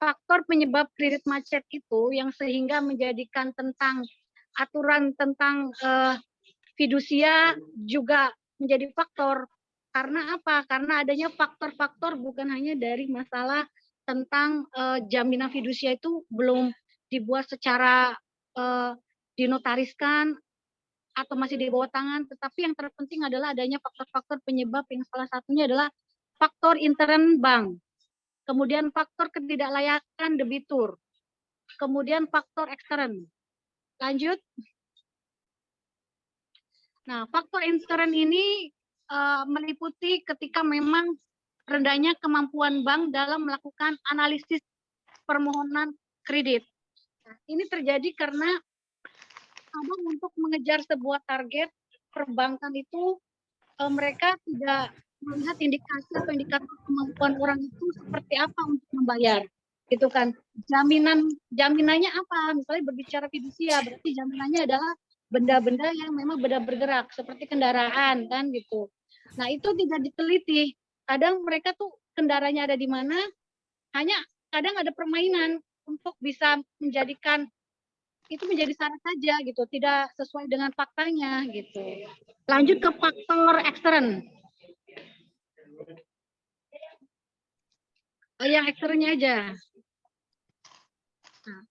Faktor penyebab kredit macet itu yang sehingga menjadikan tentang aturan tentang fidusia juga menjadi faktor. Karena apa? Karena adanya faktor-faktor bukan hanya dari masalah tentang jaminan fidusia itu belum dibuat secara dinotariskan atau masih di bawah tangan, tetapi yang terpenting adalah adanya faktor-faktor penyebab yang salah satunya adalah faktor intern bank, kemudian faktor ketidaklayakan debitur, kemudian faktor ekstern. Lanjut. Nah, faktor intern ini meliputi ketika memang rendahnya kemampuan bank dalam melakukan analisis permohonan kredit. Nah, ini terjadi karena kadang untuk mengejar sebuah target perbankan itu mereka tidak melihat indikasi atau indikator kemampuan orang itu seperti apa untuk membayar, gitu kan. Jaminannya apa? Misalnya berbicara fidusia, berarti jaminannya adalah benda-benda yang memang benda bergerak seperti kendaraan kan gitu. Nah, itu tidak diteliti. Kadang mereka tuh kendaraannya ada di mana, hanya kadang ada permainan untuk bisa menjadikan itu menjadi syarat saja gitu, tidak sesuai dengan faktanya gitu. Lanjut ke faktor ekstern. Yang eksternnya aja. Nah,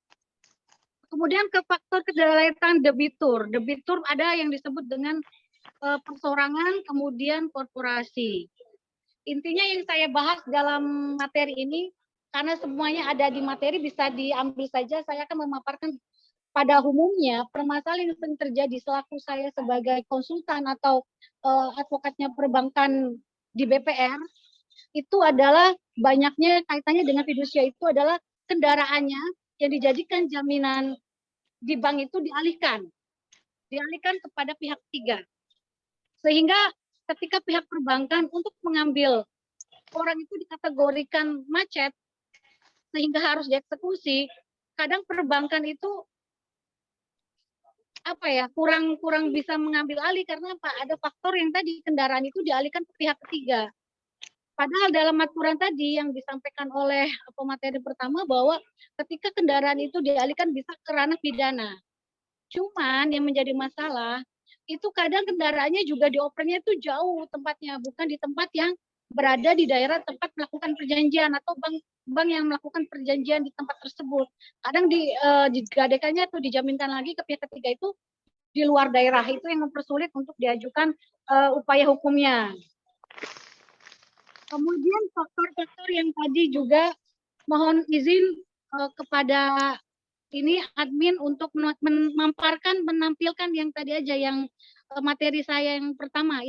kemudian ke faktor ketidaklayakan debitur. Debitur ada yang disebut dengan persorangan, kemudian korporasi. Intinya yang saya bahas dalam materi ini, karena semuanya ada di materi bisa diambil saja, saya akan memaparkan pada umumnya permasalahan yang sering terjadi selaku saya sebagai konsultan atau advokatnya perbankan di BPR itu adalah banyaknya kaitannya dengan fidusia itu adalah kendaraannya yang dijadikan jaminan di bank itu dialihkan kepada pihak ketiga. Sehingga ketika pihak perbankan untuk mengambil orang itu dikategorikan macet sehingga harus dieksekusi, kadang perbankan itu kurang bisa mengambil alih karena ada faktor yang tadi kendaraan itu dialihkan ke pihak ketiga. Padahal dalam aturan tadi yang disampaikan oleh pemateri pertama bahwa ketika kendaraan itu dialihkan bisa ke ranah pidana. Cuman yang menjadi masalah itu kadang kendaraannya juga diopernya itu jauh tempatnya, bukan di tempat yang berada di daerah tempat melakukan perjanjian atau bank yang melakukan perjanjian di tempat tersebut. Kadang digadekannya atau dijaminkan lagi ke pihak ketiga itu di luar daerah, itu yang mempersulit untuk diajukan upaya hukumnya. Kemudian faktor-faktor yang tadi juga mohon izin kepada ini admin untuk menampilkan yang tadi aja yang materi saya yang pertama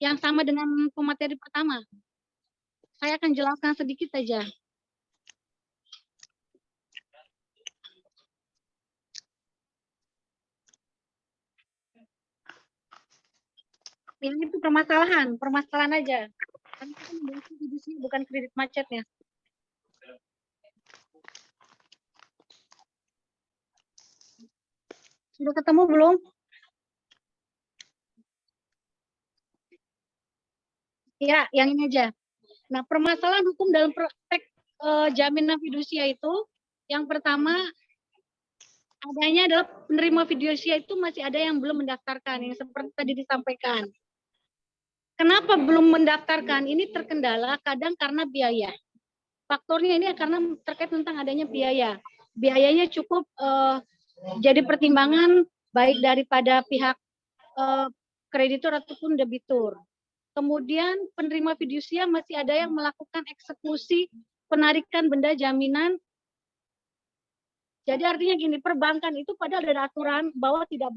yang sama dengan pemateri pertama. Saya akan jelaskan sedikit saja. Ini itu permasalahan aja. Kan kita membahas fidusia bukan kredit macetnya. Sudah ketemu belum? Ya, yang ini aja. Nah, permasalahan hukum dalam praktek jaminan fidusia itu, yang pertama adanya adalah penerima fidusia itu masih ada yang belum mendaftarkan, yang seperti tadi disampaikan. Kenapa belum mendaftarkan? Ini terkendala kadang karena biaya. Faktornya ini karena terkait tentang adanya biaya. Biayanya cukup jadi pertimbangan baik daripada pihak kreditur ataupun debitur. Kemudian penerima fidusia masih ada yang melakukan eksekusi penarikan benda jaminan. Jadi artinya gini, perbankan itu padahal ada aturan bahwa tidak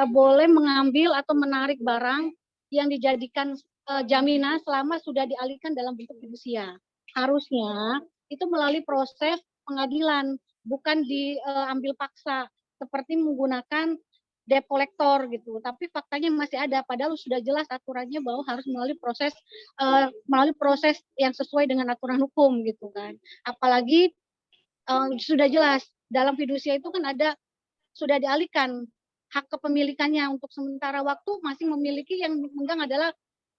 boleh mengambil atau menarik barang yang dijadikan jaminan selama sudah dialihkan dalam bentuk fidusia. Harusnya itu melalui proses pengadilan, bukan diambil paksa seperti menggunakan debt collector gitu. Tapi faktanya masih ada, padahal sudah jelas aturannya bahwa harus melalui proses yang sesuai dengan aturan hukum gitu kan. Apalagi sudah jelas dalam fidusia itu kan sudah dialihkan hak kepemilikannya untuk sementara waktu masih memiliki, yang memegang adalah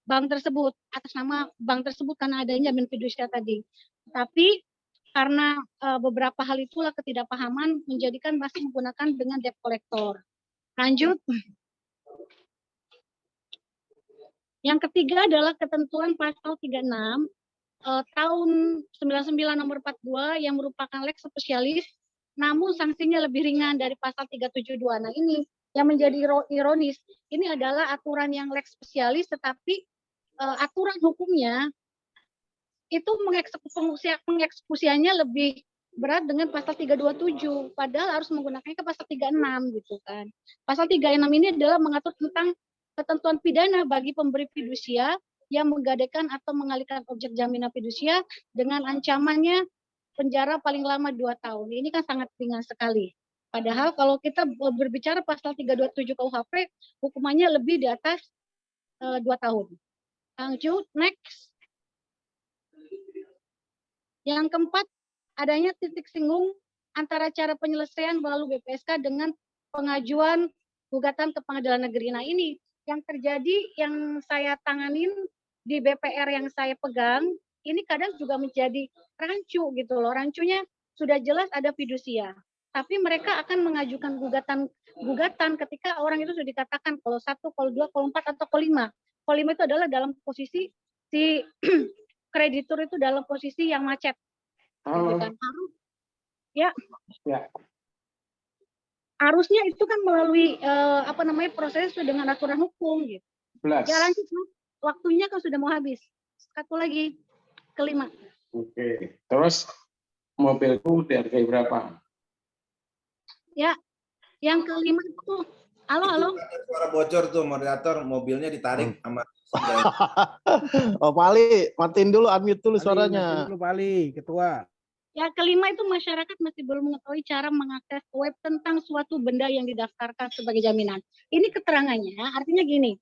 bank tersebut atas nama bank tersebut karena adanya jaminan fidusia tadi. Tapi karena beberapa hal itulah ketidakpahaman menjadikan masih menggunakan dengan debt collector. Lanjut. Yang ketiga adalah ketentuan pasal 36 tahun 99 nomor 42 yang merupakan lex spesialis, namun sanksinya lebih ringan dari pasal 372. Nah ini yang menjadi ironis, ini adalah aturan yang lex spesialis tetapi aturan hukumnya itu mengeksekusiannya lebih berat dengan pasal 327, padahal harus menggunakannya ke pasal 36 gitu kan. Pasal 36 ini adalah mengatur tentang ketentuan pidana bagi pemberi fidusia yang menggadaikan atau mengalihkan objek jaminan fidusia dengan ancamannya penjara paling lama 2 tahun. Ini kan sangat ringan sekali. Padahal kalau kita berbicara pasal 327 KUHP, hukumannya lebih di atas 2 tahun. Lanjut, next. Yang keempat, adanya titik singgung antara cara penyelesaian melalui BPSK dengan pengajuan gugatan ke pengadilan negeri. Nah ini yang terjadi, yang saya tanganin di BPR yang saya pegang, ini kadang juga menjadi rancu gitu loh. Rancunya sudah jelas ada fidusia, tapi mereka akan mengajukan gugatan ketika orang itu sudah dikatakan kalau 1, kalau 2, kalau 4, atau kalau 5. Kalau 5 itu adalah dalam posisi si kreditur itu dalam posisi yang macet. Kan harus ya. Harusnya itu kan melalui proses dengan aturan hukum gitu. Ya lanjut, waktunya kan sudah mau habis. Satu lagi, kelima. Oke, terus mobilku DRG berapa? Ya, yang kelima itu, halo. Suara bocor tuh moderator, mobilnya ditarik sama. Oh Pali, matiin dulu, unmute dulu suaranya. Dulu Pali, ketua. Ya, kelima itu masyarakat masih belum mengetahui cara mengakses web tentang suatu benda yang didaftarkan sebagai jaminan. Ini keterangannya, artinya gini,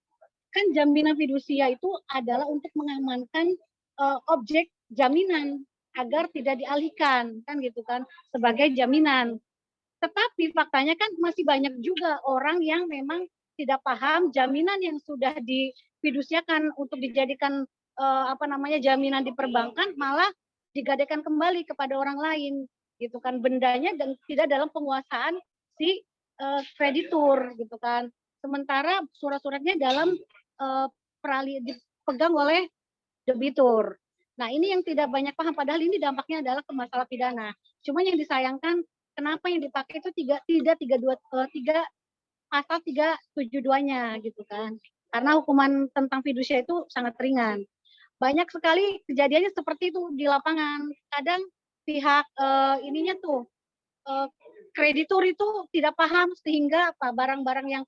kan jaminan fidusia itu adalah untuk mengamankan objek jaminan agar tidak dialihkan, kan gitu kan, sebagai jaminan. Tetapi faktanya kan masih banyak juga orang yang memang tidak paham jaminan yang sudah difidusiakan untuk dijadikan jaminan di perbankan malah digadaikan kembali kepada orang lain gitu kan, bendanya dan tidak dalam penguasaan si kreditur gitu kan, sementara surat-suratnya dalam dipegang oleh debitur. Nah, ini yang tidak banyak paham, padahal ini dampaknya adalah ke masalah pidana. Cuma yang disayangkan kenapa yang dipakai itu pasal 372-nya gitu kan, karena hukuman tentang fidusia itu sangat ringan. Banyak sekali kejadiannya seperti itu di lapangan. Kadang pihak kreditur itu tidak paham sehingga barang-barang yang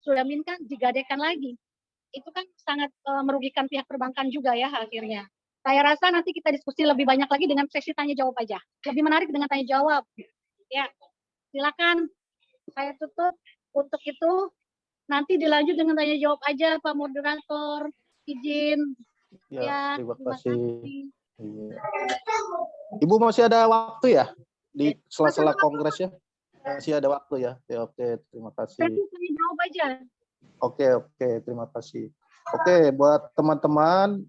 sudah diaminkan digadaikan lagi. Itu kan sangat merugikan pihak perbankan juga ya akhirnya. Saya rasa nanti kita diskusi lebih banyak lagi dengan sesi tanya jawab aja. Lebih menarik dengan tanya jawab. Ya, silakan. Saya tutup untuk itu. Nanti dilanjut dengan tanya jawab aja, Pak Moderator. Izin. Ya, terima kasih. Iya. Ibu masih ada waktu ya di sela-sela kongres ya? Masih ada waktu ya? Ya, oke, terima kasih. Tanya jawab aja. Oke, terima kasih. Oke, buat teman-teman,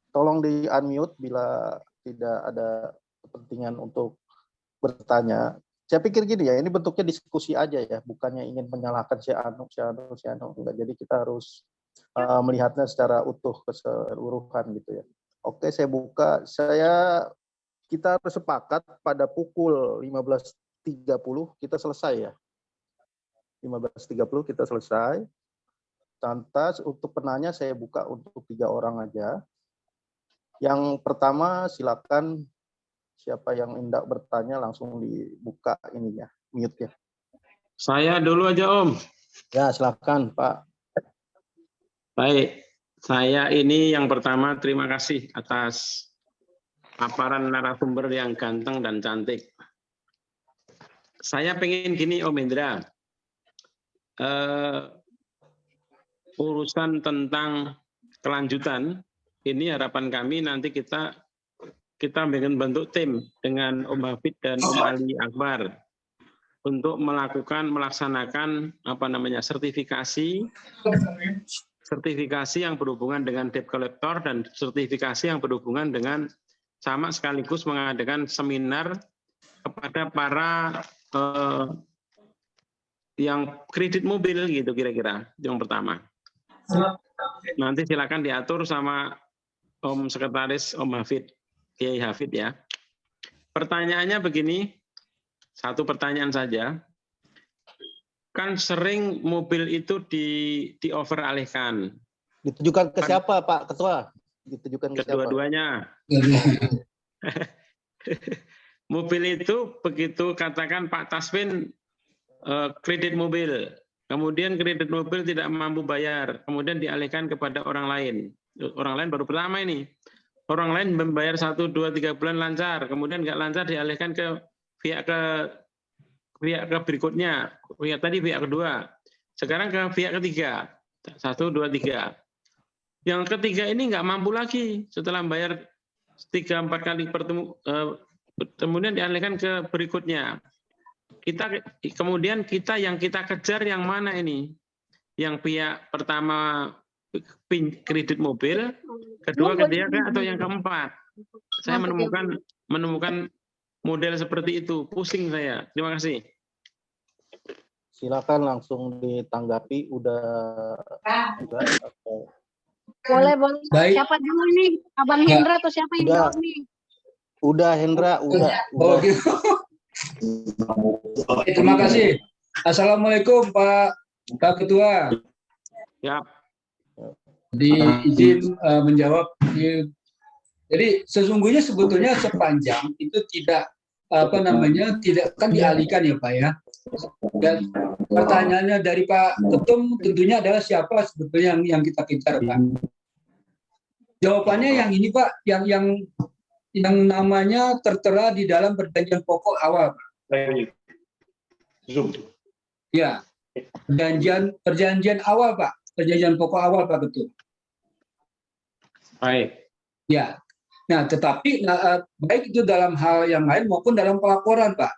tolong di unmute bila tidak ada kepentingan untuk bertanya. Saya pikir gini ya, ini bentuknya diskusi aja ya, bukannya ingin menyalahkan si Anu. Enggak. Jadi kita harus melihatnya secara utuh keseluruhan gitu ya. Oke, saya buka. Kita harus sepakat pada pukul 15.30 kita selesai ya. 15.30 kita selesai. Lantas untuk penanya saya buka untuk 3 orang aja. Yang pertama silakan. Siapa yang hendak bertanya langsung dibuka ininya, mute-nya. Saya dulu aja, Om. Ya, silakan, Pak. Baik, saya ini yang pertama terima kasih atas paparan narasumber yang ganteng dan cantik. Saya pengen gini, Om Indra. Urusan tentang kelanjutan, ini harapan kami nanti kita bikin bentuk tim dengan Om Hafid dan Om Ali Akbar untuk melaksanakan sertifikasi yang berhubungan dengan debt collector dan sertifikasi yang berhubungan dengan sama sekaligus mengadakan seminar kepada para yang kredit mobil gitu kira-kira yang pertama. Nanti silakan diatur sama Om Sekretaris Om Hafid. Kiai Hafid ya. Pertanyaannya begini, satu pertanyaan saja. Kan sering mobil itu di-over alihkan. Ditujukan ke siapa, Pak Ketua? Ditujukan ke siapa? Kedua-duanya. Mobil itu begitu katakan Pak Taswin kredit mobil, kemudian kredit mobil tidak mampu bayar, kemudian dialihkan kepada orang lain. Orang lain baru pertama ini. Orang lain membayar 1, 2, 3 bulan lancar, kemudian nggak lancar dialihkan ke pihak berikutnya, pihak kedua. Sekarang ke pihak ketiga, 1, 2, 3. Yang ketiga ini nggak mampu lagi setelah bayar 3-4 kali kemudian dialihkan ke berikutnya. Kemudian yang kita kejar yang mana ini? Yang pihak pertama kredit mobil, kedua ketiga atau yang keempat. Saya menemukan model seperti itu, pusing saya. Terima kasih. Silakan langsung ditanggapi. Boleh. Baik. Siapa dulu nih? Abang Hendra atau siapa yang jawab nih? Udah Hendra, udah. Oh, gitu. Oke, terima kasih. Assalamualaikum Pak Ketua. Ya. Izin menjawab. Jadi sesungguhnya sebetulnya sepanjang itu tidak tidak akan dialihkan ya Pak ya. Dan pertanyaannya dari Pak Ketum tentunya adalah siapa sebetulnya yang kita kejar Pak. Jawabannya yang ini Pak, yang namanya tertera di dalam perjanjian pokok awal. Baik. Zoom. Ya, perjanjian awal Pak, perjanjian pokok awal Pak Ketum. Baik. Ya, nah tetapi baik itu dalam hal yang lain maupun dalam pelaporan Pak.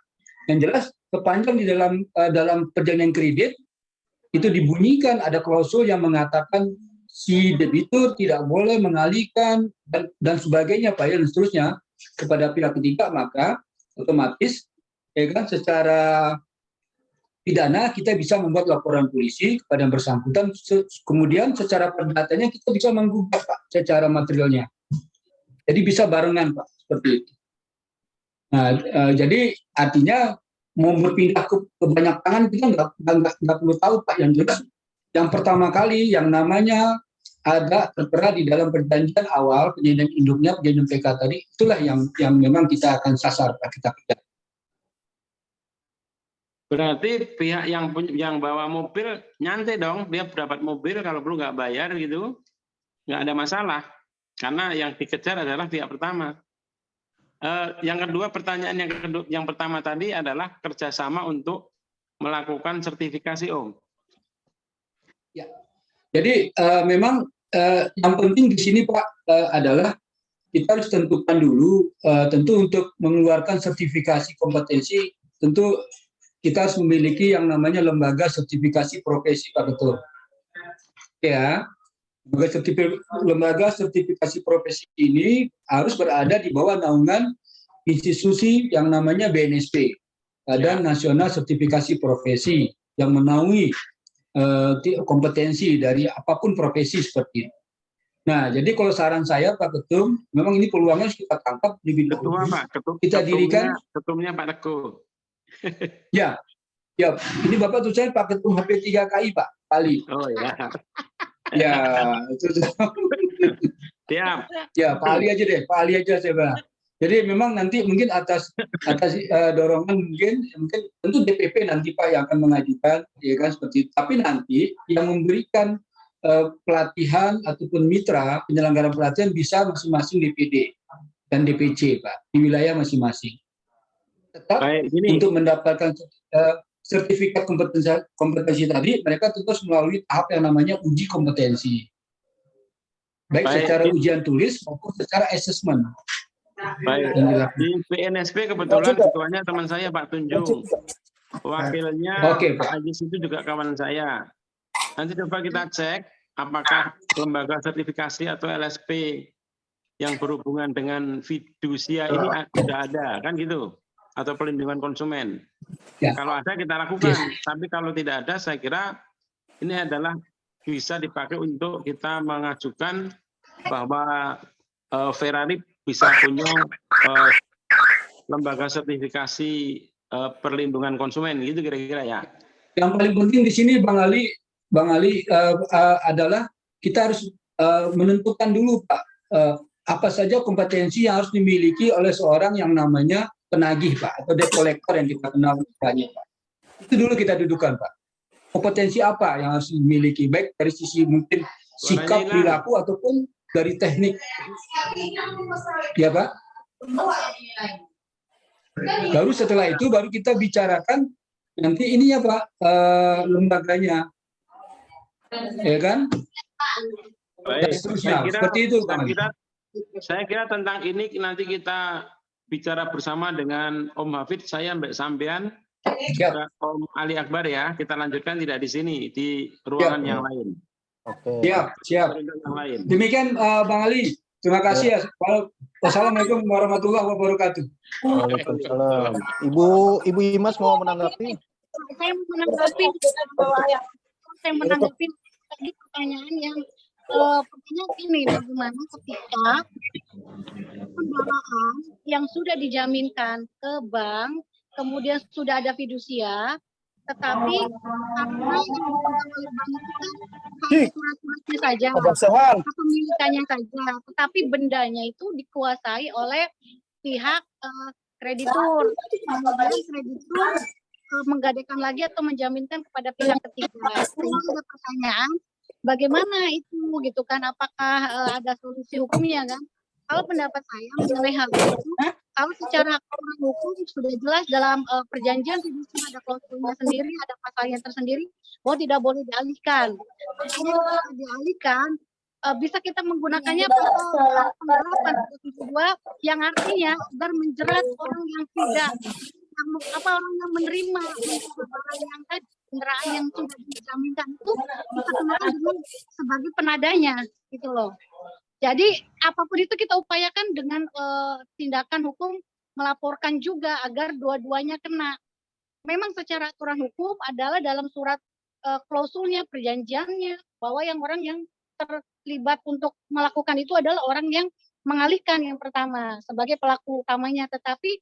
Yang jelas sepanjang di dalam perjanjian kredit itu dibunyikan ada klausul yang mengatakan si debitur tidak boleh mengalihkan dan sebagainya Pak ya, dan seterusnya kepada pihak ketiga, maka otomatis ya kan secara pidana kita bisa membuat laporan polisi kepada yang bersangkutan, kemudian secara perdatanya kita bisa menggugat Pak secara materialnya. Jadi bisa barengan Pak seperti itu. Nah, jadi artinya mau berpindah ke banyak tangan kita nggak perlu tahu Pak. Yang jelas yang pertama kali yang namanya ada tertera di dalam perjanjian awal, perjanjian induknya, perjanjian PK tadi, itulah yang memang kita akan sasar Pak, kita kerja. Berarti pihak yang bawa mobil nyantai dong, dia dapat mobil kalau perlu nggak bayar gitu, nggak ada masalah. Karena yang dikejar adalah pihak pertama. Yang kedua, pertanyaan yang pertama tadi adalah kerjasama untuk melakukan sertifikasi Om. Ya, jadi memang yang penting di sini Pak adalah kita harus tentukan dulu, tentu untuk mengeluarkan sertifikasi kompetensi, tentu kita harus memiliki yang namanya lembaga sertifikasi profesi Pak Ketua. Ya, lembaga sertifikasi profesi ini harus berada di bawah naungan institusi yang namanya BNSP, Badan Nasional Sertifikasi Profesi, yang menaungi kompetensi dari apapun profesi seperti itu. Nah, jadi kalau saran saya Pak Ketum, memang ini peluangnya harus kita tangkap lebih dulu. Ketua Pak, kita dirikan. Ketumnya Pak Teguh. Ya, ini Bapak tuh saya Pak Ketum HP 3KI Pak, Pali. Oh ya. Ya, itu. Siap. Ya, Pak Ali aja deh, Pak Ali aja saya bilang. Jadi memang nanti mungkin atas dorongan mungkin tentu DPP nanti Pak yang akan mengajukan, ya kan seperti itu. Tapi nanti yang memberikan pelatihan ataupun mitra penyelenggaraan pelatihan bisa masing-masing DPD dan DPC Pak di wilayah masing-masing. Tetap untuk mendapatkan sertifikat kompetensi tadi, mereka tentu harus melalui tahap yang namanya uji kompetensi. Baik secara ujian tulis maupun secara assessment. Baik, di PNSP kebetulan ketuanya teman saya Pak Tunjung. Wakilnya Pak Ajis itu juga kawan saya. Nanti coba kita cek apakah lembaga sertifikasi atau LSP yang berhubungan dengan fidusia ini sudah ada, kan gitu? Atau pelindungan konsumen. Ya. Kalau ada kita lakukan, tapi kalau tidak ada saya kira ini adalah bisa dipakai untuk kita mengajukan bahwa Ferrari bisa punya lembaga sertifikasi perlindungan konsumen, gitu kira-kira ya. Yang paling penting di sini Bang Ali adalah kita harus menentukan dulu Pak apa saja kompetensi yang harus dimiliki oleh seorang yang namanya penagih Pak atau debt collector yang kita kenal banyak Pak. Itu dulu kita dudukan Pak. Kompetensi apa yang harus dimiliki baik dari sisi mungkin sikap perilaku ataupun dari teknik. Ya Pak. Baru setelah itu baru kita bicarakan nanti ini ya Pak lembaganya. Ya kan? Baik, seperti itu Pak. Saya kira tentang ini nanti kita bicara bersama dengan Om Hafid, saya Mbak Sambian, Om Ali Akbar ya. Kita lanjutkan tidak di sini, di ruangan yang lain. Oke. Siap. Demikian Bang Ali. Terima kasih ya. Wassalamualaikum warahmatullahi wabarakatuh. Waalaikumsalam. Ibu Imas mau menanggapi? Saya menanggapi tadi pertanyaan yang pertanyaan ini, bagaimana ketika pembayaran yang sudah dijaminkan ke bank, kemudian sudah ada fidusia, tetapi karena yang dipegang oleh bank itu kan hanya surat-suratnya saja, kepemilikannya saja, tetapi bendanya itu dikuasai oleh pihak kreditur. Kemudian kreditur menggadaikan lagi atau menjaminkan kepada pihak ketiga. Saya ada pertanyaan, bagaimana itu gitu kan? Apakah ada solusi hukumnya kan? Kalau pendapat saya mengenai hal itu, kalau secara aturan hukum sudah jelas dalam perjanjian fidusia ada klausulnya sendiri, ada pasalnya tersendiri, bahwa tidak boleh dialihkan. Makanya kalau dialihkan, bisa kita menggunakannya pasal 872 yang artinya agar menjerat orang yang tidak orang yang menerima barang yang kendaraan yang sudah dijaminkan itu kita kenakan dulu sebagai penadanya gitu loh. Jadi apapun itu kita upayakan dengan tindakan hukum melaporkan juga agar dua-duanya kena. Memang secara aturan hukum adalah dalam surat klausulnya, perjanjiannya, bahwa orang yang terlibat untuk melakukan itu adalah orang yang mengalihkan yang pertama sebagai pelaku utamanya, tetapi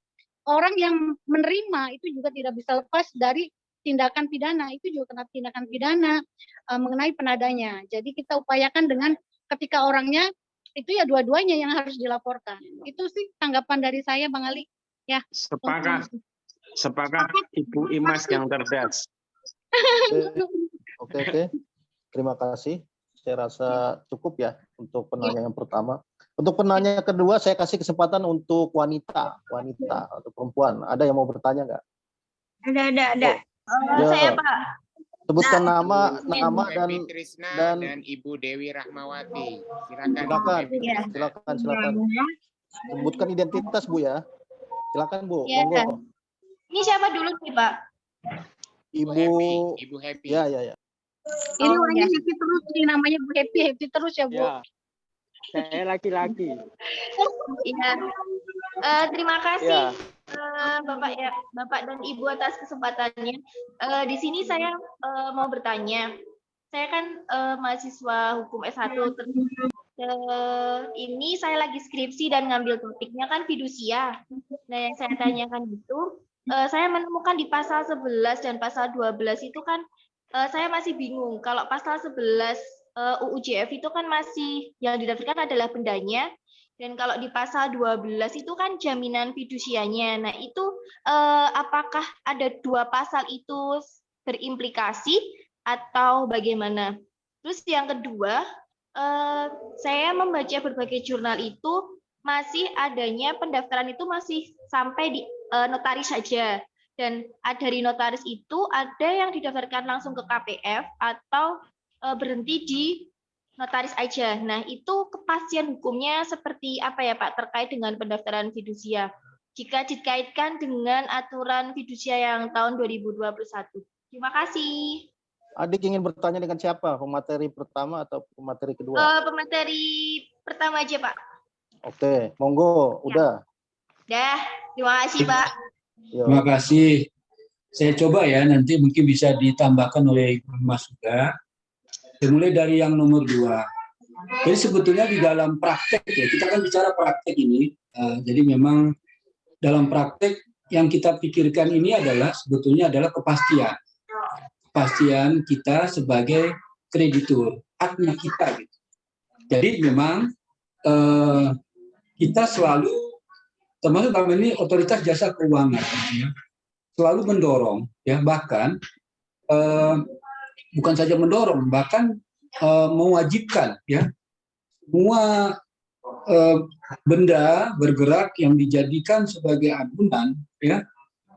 orang yang menerima itu juga tidak bisa lepas dari tindakan pidana, itu juga kena tindakan pidana mengenai penadanya. Jadi kita upayakan dengan ketika orangnya itu ya dua-duanya yang harus dilaporkan. Itu sih tanggapan dari saya, Bang Ali. Ya. Sepakat Ibu Imas yang cerdas. Oke. Terima kasih. Saya rasa cukup ya untuk penanya yang pertama. Untuk penanya kedua, saya kasih kesempatan untuk wanita atau perempuan. Ada yang mau bertanya nggak? Ada. Ya. Saya Pak. Sebutkan nama Happy Trisna dan Ibu Dewi Rahmawati. Silakan. Sebutkan identitas Bu ya. Silakan Bu. Ya, Monggo. Ini siapa dulu nih Pak? Ibu Happy. Ya. Ini orangnya happy terus, ini namanya Bu Happy terus ya Bu. Ya. Saya laki-laki. Iya. Terima kasih Bapak dan Ibu atas kesempatannya. Di sini saya mau bertanya. Saya kan mahasiswa hukum S1. Ini saya lagi skripsi dan ngambil topiknya kan fidusia. Nah, yang saya tanyakan itu, saya menemukan di pasal 11 dan pasal 12 itu kan saya masih bingung. Kalau pasal 11 UU JF itu kan masih yang didaftarkan adalah bendanya, dan kalau di pasal 12 itu kan jaminan fidusianya. Nah, itu apakah ada dua pasal itu berimplikasi atau bagaimana? Terus yang kedua, saya membaca berbagai jurnal itu masih adanya pendaftaran itu masih sampai di notaris saja. Dan dari notaris itu ada yang didaftarkan langsung ke KPF atau berhenti di notaris aja. Nah, itu kepastian hukumnya seperti apa ya Pak terkait dengan pendaftaran fidusia? Jika dikaitkan dengan aturan fidusia yang tahun 2021. Terima kasih. Adik ingin bertanya dengan siapa? Pemateri pertama atau pemateri kedua? Pemateri pertama aja Pak. Oke, monggo. Udah. Dah, terima kasih Pak. Terima kasih. Saya coba ya, nanti mungkin bisa ditambahkan oleh Mas juga. Dimulai dari yang nomor 2. Jadi sebetulnya di dalam praktek ya, kita kan bicara praktek ini. Jadi memang dalam praktek yang kita pikirkan ini adalah sebetulnya adalah kepastian. Kepastian kita sebagai kreditur, haknya kita. Gitu. Jadi memang kita selalu, termasuk dalam ini otoritas jasa keuangan, ya, selalu mendorong, ya bahkan bukan saja mendorong, bahkan mewajibkan, ya semua benda bergerak yang dijadikan sebagai agunan, ya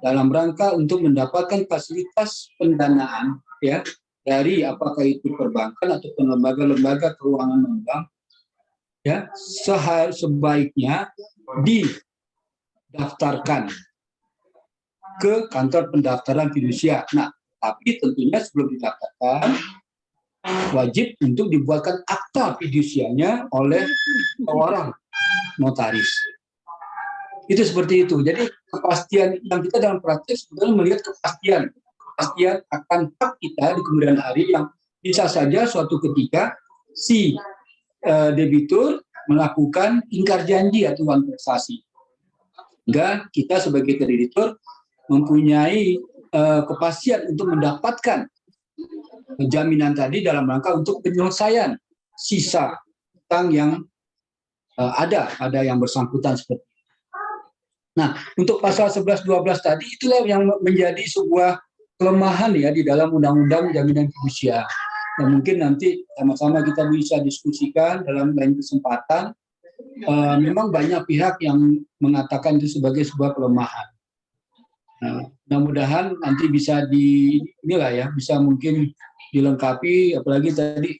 dalam rangka untuk mendapatkan fasilitas pendanaan, ya dari apakah itu perbankan atau lembaga-lembaga keuangan non-bank, ya sebaiknya didaftarkan ke kantor pendaftaran fidusia. Nah, tapi tentunya sebelum didaftarkan wajib untuk dibuatkan akta fidusianya oleh seorang notaris. Itu seperti itu. Jadi kepastian yang kita dalam praktek sebetulnya melihat kepastian akan hak kita di kemudian hari yang bisa saja suatu ketika si debitur melakukan ingkar janji atau manifestasi. Sehingga kita sebagai kreditur mempunyai kepastian untuk mendapatkan jaminan tadi dalam rangka untuk penyelesaian sisa utang yang ada yang bersangkutan seperti itu. Nah, untuk pasal 11-12 tadi itulah yang menjadi sebuah kelemahan ya di dalam Undang-Undang Jaminan Fidusia. Dan mungkin nanti sama-sama kita bisa diskusikan dalam lain kesempatan. Memang banyak pihak yang mengatakan itu sebagai sebuah kelemahan. Nah, mudah-mudahan nanti bisa bisa mungkin dilengkapi, apalagi tadi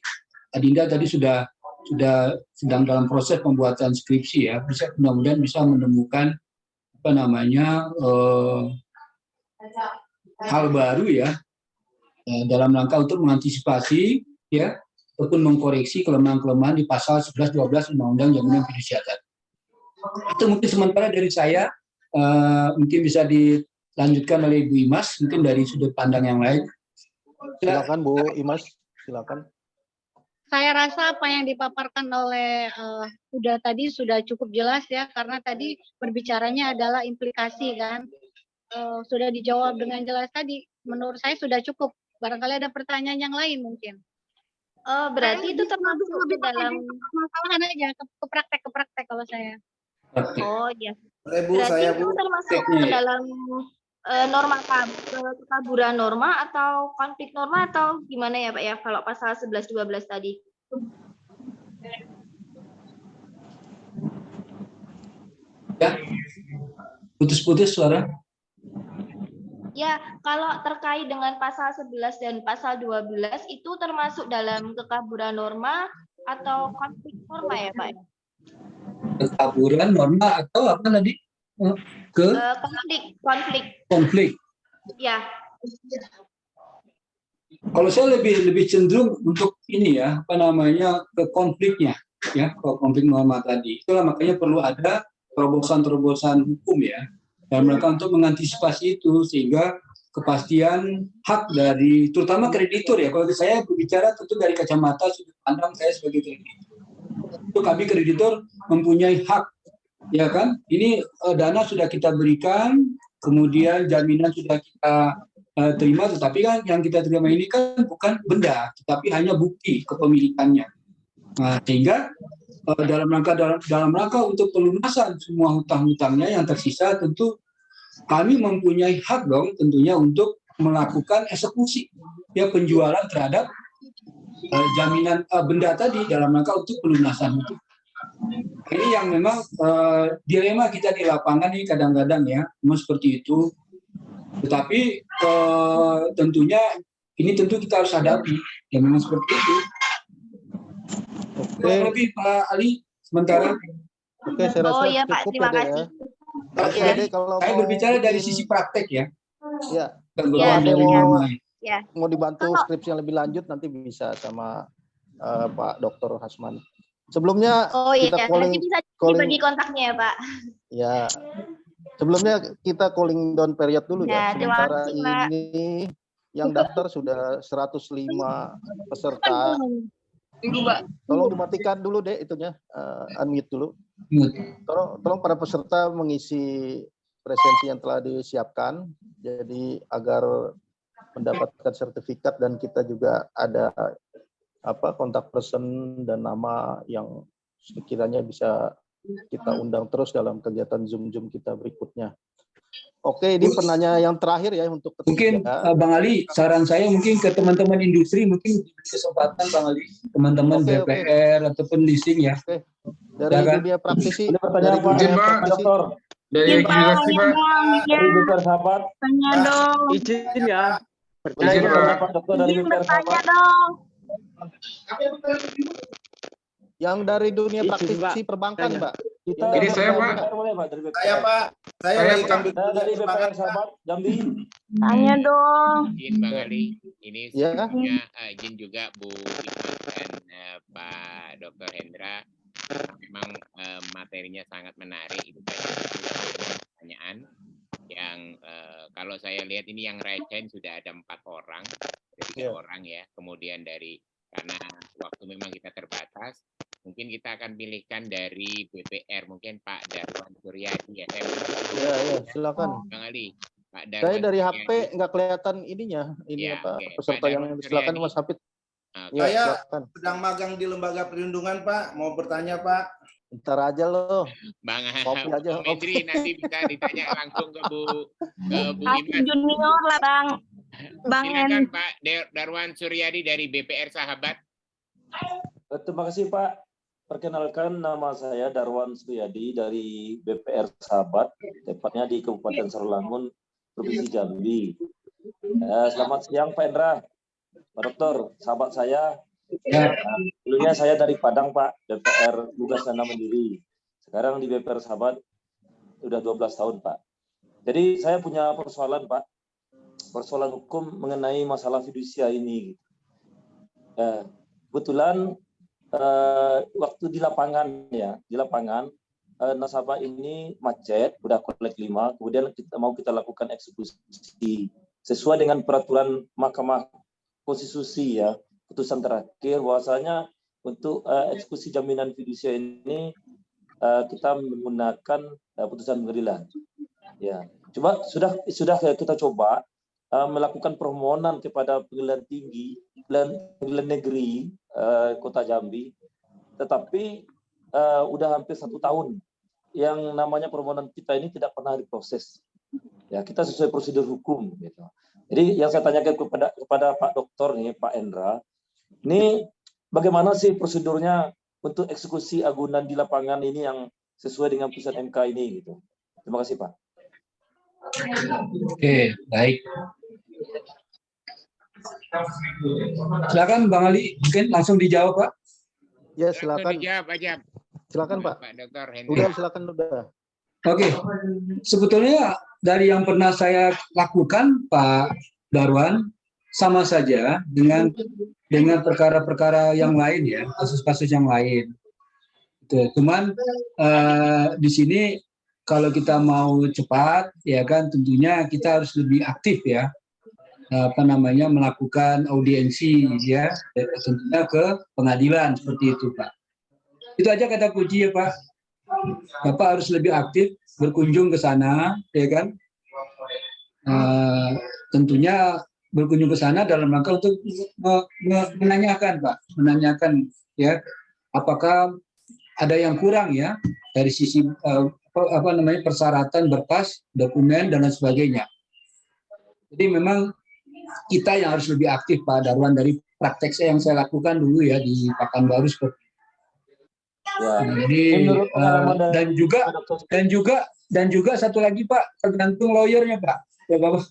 Adinda tadi sudah sedang dalam proses pembuatan skripsi ya, mudah-mudahan bisa menemukan hal baru ya dalam rangka untuk mengantisipasi ya ataupun mengkoreksi kelemahan-kelemahan di pasal 11-12 Undang-Undang Jaminan Fidusia tadi. Itu mungkin sementara dari saya, mungkin bisa dilanjutkan oleh Ibu Imas, mungkin dari sudut pandang yang lain. Silakan Bu Imas, silakan. Saya rasa apa yang dipaparkan oleh Huda tadi sudah cukup jelas ya, karena tadi berbicaranya adalah implikasi kan. Sudah dijawab dengan jelas tadi. Menurut saya sudah cukup. Barangkali ada pertanyaan yang lain mungkin. Berarti itu termasuk lebih dalam permasalahan aja ke praktek kalau saya. Oh iya. Bu, Berarti saya itu Bu. termasuk ke dalam norma kekaburan norma atau konflik norma atau gimana ya Pak ya kalau pasal 11-12 tadi? Ya, putus-putus suara. Ya, kalau terkait dengan pasal 11 dan pasal 12 itu termasuk dalam kekaburan norma atau konflik norma ya Pak? Kekaburan norma atau apa tadi? Konflik. Ya. Kalau saya lebih cenderung untuk ini ya, ke konfliknya ya, ke konflik norma tadi. Itulah makanya perlu ada terobosan-terobosan hukum ya, dalam rangka untuk mengantisipasi itu sehingga kepastian hak dari terutama kreditur ya. Kalau saya berbicara tentu dari kacamata sudut pandang saya sebagai kreditur. Itu kami kreditur mempunyai hak, ya kan? Ini dana sudah kita berikan, kemudian jaminan sudah kita terima, tetapi kan yang kita terima ini kan bukan benda, tetapi hanya bukti kepemilikannya. Nah, sehingga dalam rangka untuk pelunasan semua hutang-hutangnya yang tersisa, tentu kami mempunyai hak dong tentunya untuk melakukan eksekusi ya penjualan terhadap jaminan benda tadi dalam rangka untuk pelunasan itu. Ini yang memang dilema kita di lapangan ini kadang-kadang ya, memang seperti itu. Tetapi tentunya ini tentu kita harus hadapi, ya memang seperti itu. Oke. Lebih Pak Ali sementara. Oke, saya rasa ya Pak, cukup terima ya, Dek, kasih. Oke, Dek, kalau saya mau berbicara dari bikin- sisi praktek ya. Ya. Kalau Ada dari norma. Ya. mau dibantu skripsi yang lebih lanjut nanti bisa sama Pak Dr. Hasman. Sebelumnya kita nanti bisa dibagi kontaknya ya Pak. Ya. Sebelumnya kita calling down period dulu ya. Terima Sementara kasih, Pak. ini yang daftar sudah 105 peserta. Tolong dimatikan dulu deh itunya, unmute dulu. Tolong para peserta mengisi presensi yang telah disiapkan, jadi agar mendapatkan sertifikat dan kita juga ada kontak person dan nama yang sekiranya bisa kita undang terus dalam kegiatan Zoom kita berikutnya. Oke, ini penanya yang terakhir ya untuk mungkin Bang Ali, saran saya mungkin ke teman-teman industri mungkin kesempatan Bang Ali, teman-teman BPR ataupun leasing ya. Oke. Dari dunia praktisi, dari Izin Pak, Dokter. Dari universitas Pak. Dari BPR Sahabat. Tanya dong. Izin ya. Izin Pak. Dokter dari BPR Bertanya Sahabat. dong. Yang dari dunia praktisi perbankan, Mbak. Ini saya Pak. Saya Pak. Saya lagi ambil dari BPR Sahabat Jambi. Tanya dong. Izin Bang Ali, ini Ya. sebelumnya izin juga Bu Imas dan Pak Dr. Hendra. Memang materinya sangat menarik. Itu pertanyaan yang kalau saya lihat ini yang regen sudah ada 4 orang, ada 3 orang ya. Kemudian karena waktu memang kita terbatas, mungkin kita akan pilihkan dari BPR, mungkin Pak Darwan Suryadi ya. Ya, silakan. Bang Ali, Pak Darwan. Saya dari Suryadi. HP nggak kelihatan ininya, peserta Pak yang Darwan silakan Suryadi. Mas Hafid. Saya silakan. sedang magang di lembaga perlindungan Pak, mau bertanya Pak. Ntar aja loh. Bang Kopi aja. Menteri nanti bisa ditanya langsung ke Bu Junior lah Bang. Silakan Pak Darwan Suryadi dari BPR Sahabat. Terima kasih Pak. Perkenalkan, nama saya Darwan Suryadi dari BPR Sahabat, tepatnya di Kabupaten Sarolangun, Provinsi Jambi. Selamat siang Pak Endra, Pak Dokter, sahabat saya. Dulunya saya dari Padang Pak, BPR Tugas Dana Mandiri. Sekarang di BPR Sahabat udah 12 tahun Pak. Jadi saya punya persoalan Pak, persoalan hukum mengenai masalah fidusia ini. Kebetulan waktu di lapangan nasabah ini macet, udah kolek 5, kemudian kita lakukan eksekusi sesuai dengan peraturan Mahkamah Konstitusi ya, putusan terakhir bahwasanya untuk eksekusi jaminan fidusia ini kita menggunakan putusan pengadilan. Ya, sudah kita coba melakukan permohonan kepada pengadilan tinggi, pengadilan negeri Kota Jambi, tetapi udah hampir 1 tahun yang namanya permohonan kita ini tidak pernah diproses. Ya, kita sesuai prosedur hukum. Gitu. Jadi yang saya tanyakan kepada Pak Dokter nih, Pak Endra, ini bagaimana sih prosedurnya untuk eksekusi agunan di lapangan ini yang sesuai dengan putusan MK ini? Gitu. Terima kasih Pak. Oke, baik. Silakan Bang Ali, mungkin langsung dijawab Pak. Ya silakan. Dijawab aja. Silakan Pak. Pak Dr. Hendra. Udah silakan udah. Oke, sebetulnya dari yang pernah saya lakukan Pak Darwan sama saja dengan perkara-perkara yang lain ya, kasus-kasus yang lain. Cuman di sini kalau kita mau cepat, ya kan, tentunya kita harus lebih aktif ya, melakukan audiensi ya, tentunya ke pengadilan seperti itu Pak. Itu aja kata kunci ya Pak. Bapak harus lebih aktif berkunjung ke sana, ya kan? Tentunya berkunjung ke sana dalam rangka untuk menanyakan Pak, ya, apakah ada yang kurang ya dari sisi persyaratan berkas, dokumen dan lain sebagainya. Jadi memang kita yang harus lebih aktif Pak Darwan dari praktek yang saya lakukan dulu ya di Pekanbaru seperti itu. Ya, jadi dan juga satu lagi Pak, tergantung lawyernya Pak. Ya Bapak.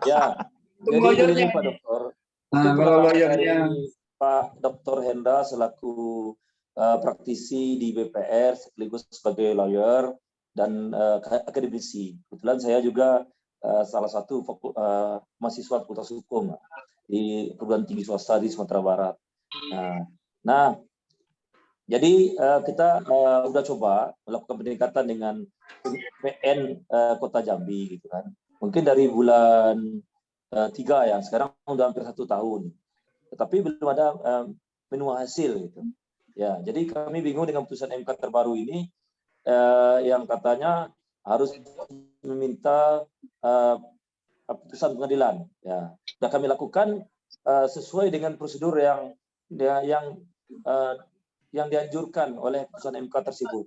Ya. Jadi lawyernya Pak Dokter. Kalau lawyernya Pak Dr. Hendra selaku praktisi di BPR sekaligus sebagai lawyer dan akademisi. Kebetulan saya juga salah satu mahasiswa Fakultas Hukum di perguruan tinggi swasta di Sumatera Barat. Nah, jadi kita udah coba melakukan pendekatan dengan PN Kota Jambi gitu kan. Mungkin dari bulan 3 ya, sekarang udah hampir 1 tahun. Tetapi belum ada menu hasil gitu. Ya, jadi kami bingung dengan putusan MK terbaru ini yang katanya harus meminta putusan pengadilan. Ya, sudah kami lakukan sesuai dengan prosedur yang dianjurkan oleh putusan MK tersebut.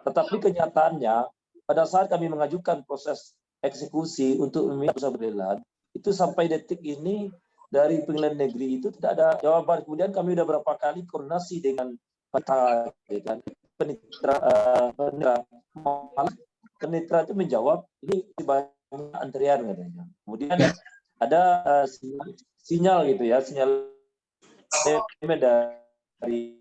Tetapi kenyataannya pada saat kami mengajukan proses eksekusi untuk meminta putusan pengadilan, itu sampai detik ini dari pengadilan negeri itu tidak ada jawaban. Kemudian kami sudah berapa kali koordinasi dengan penitra itu menjawab ini banyak antrian katanya. Kemudian ada sinyal gitu ya, sinyal dari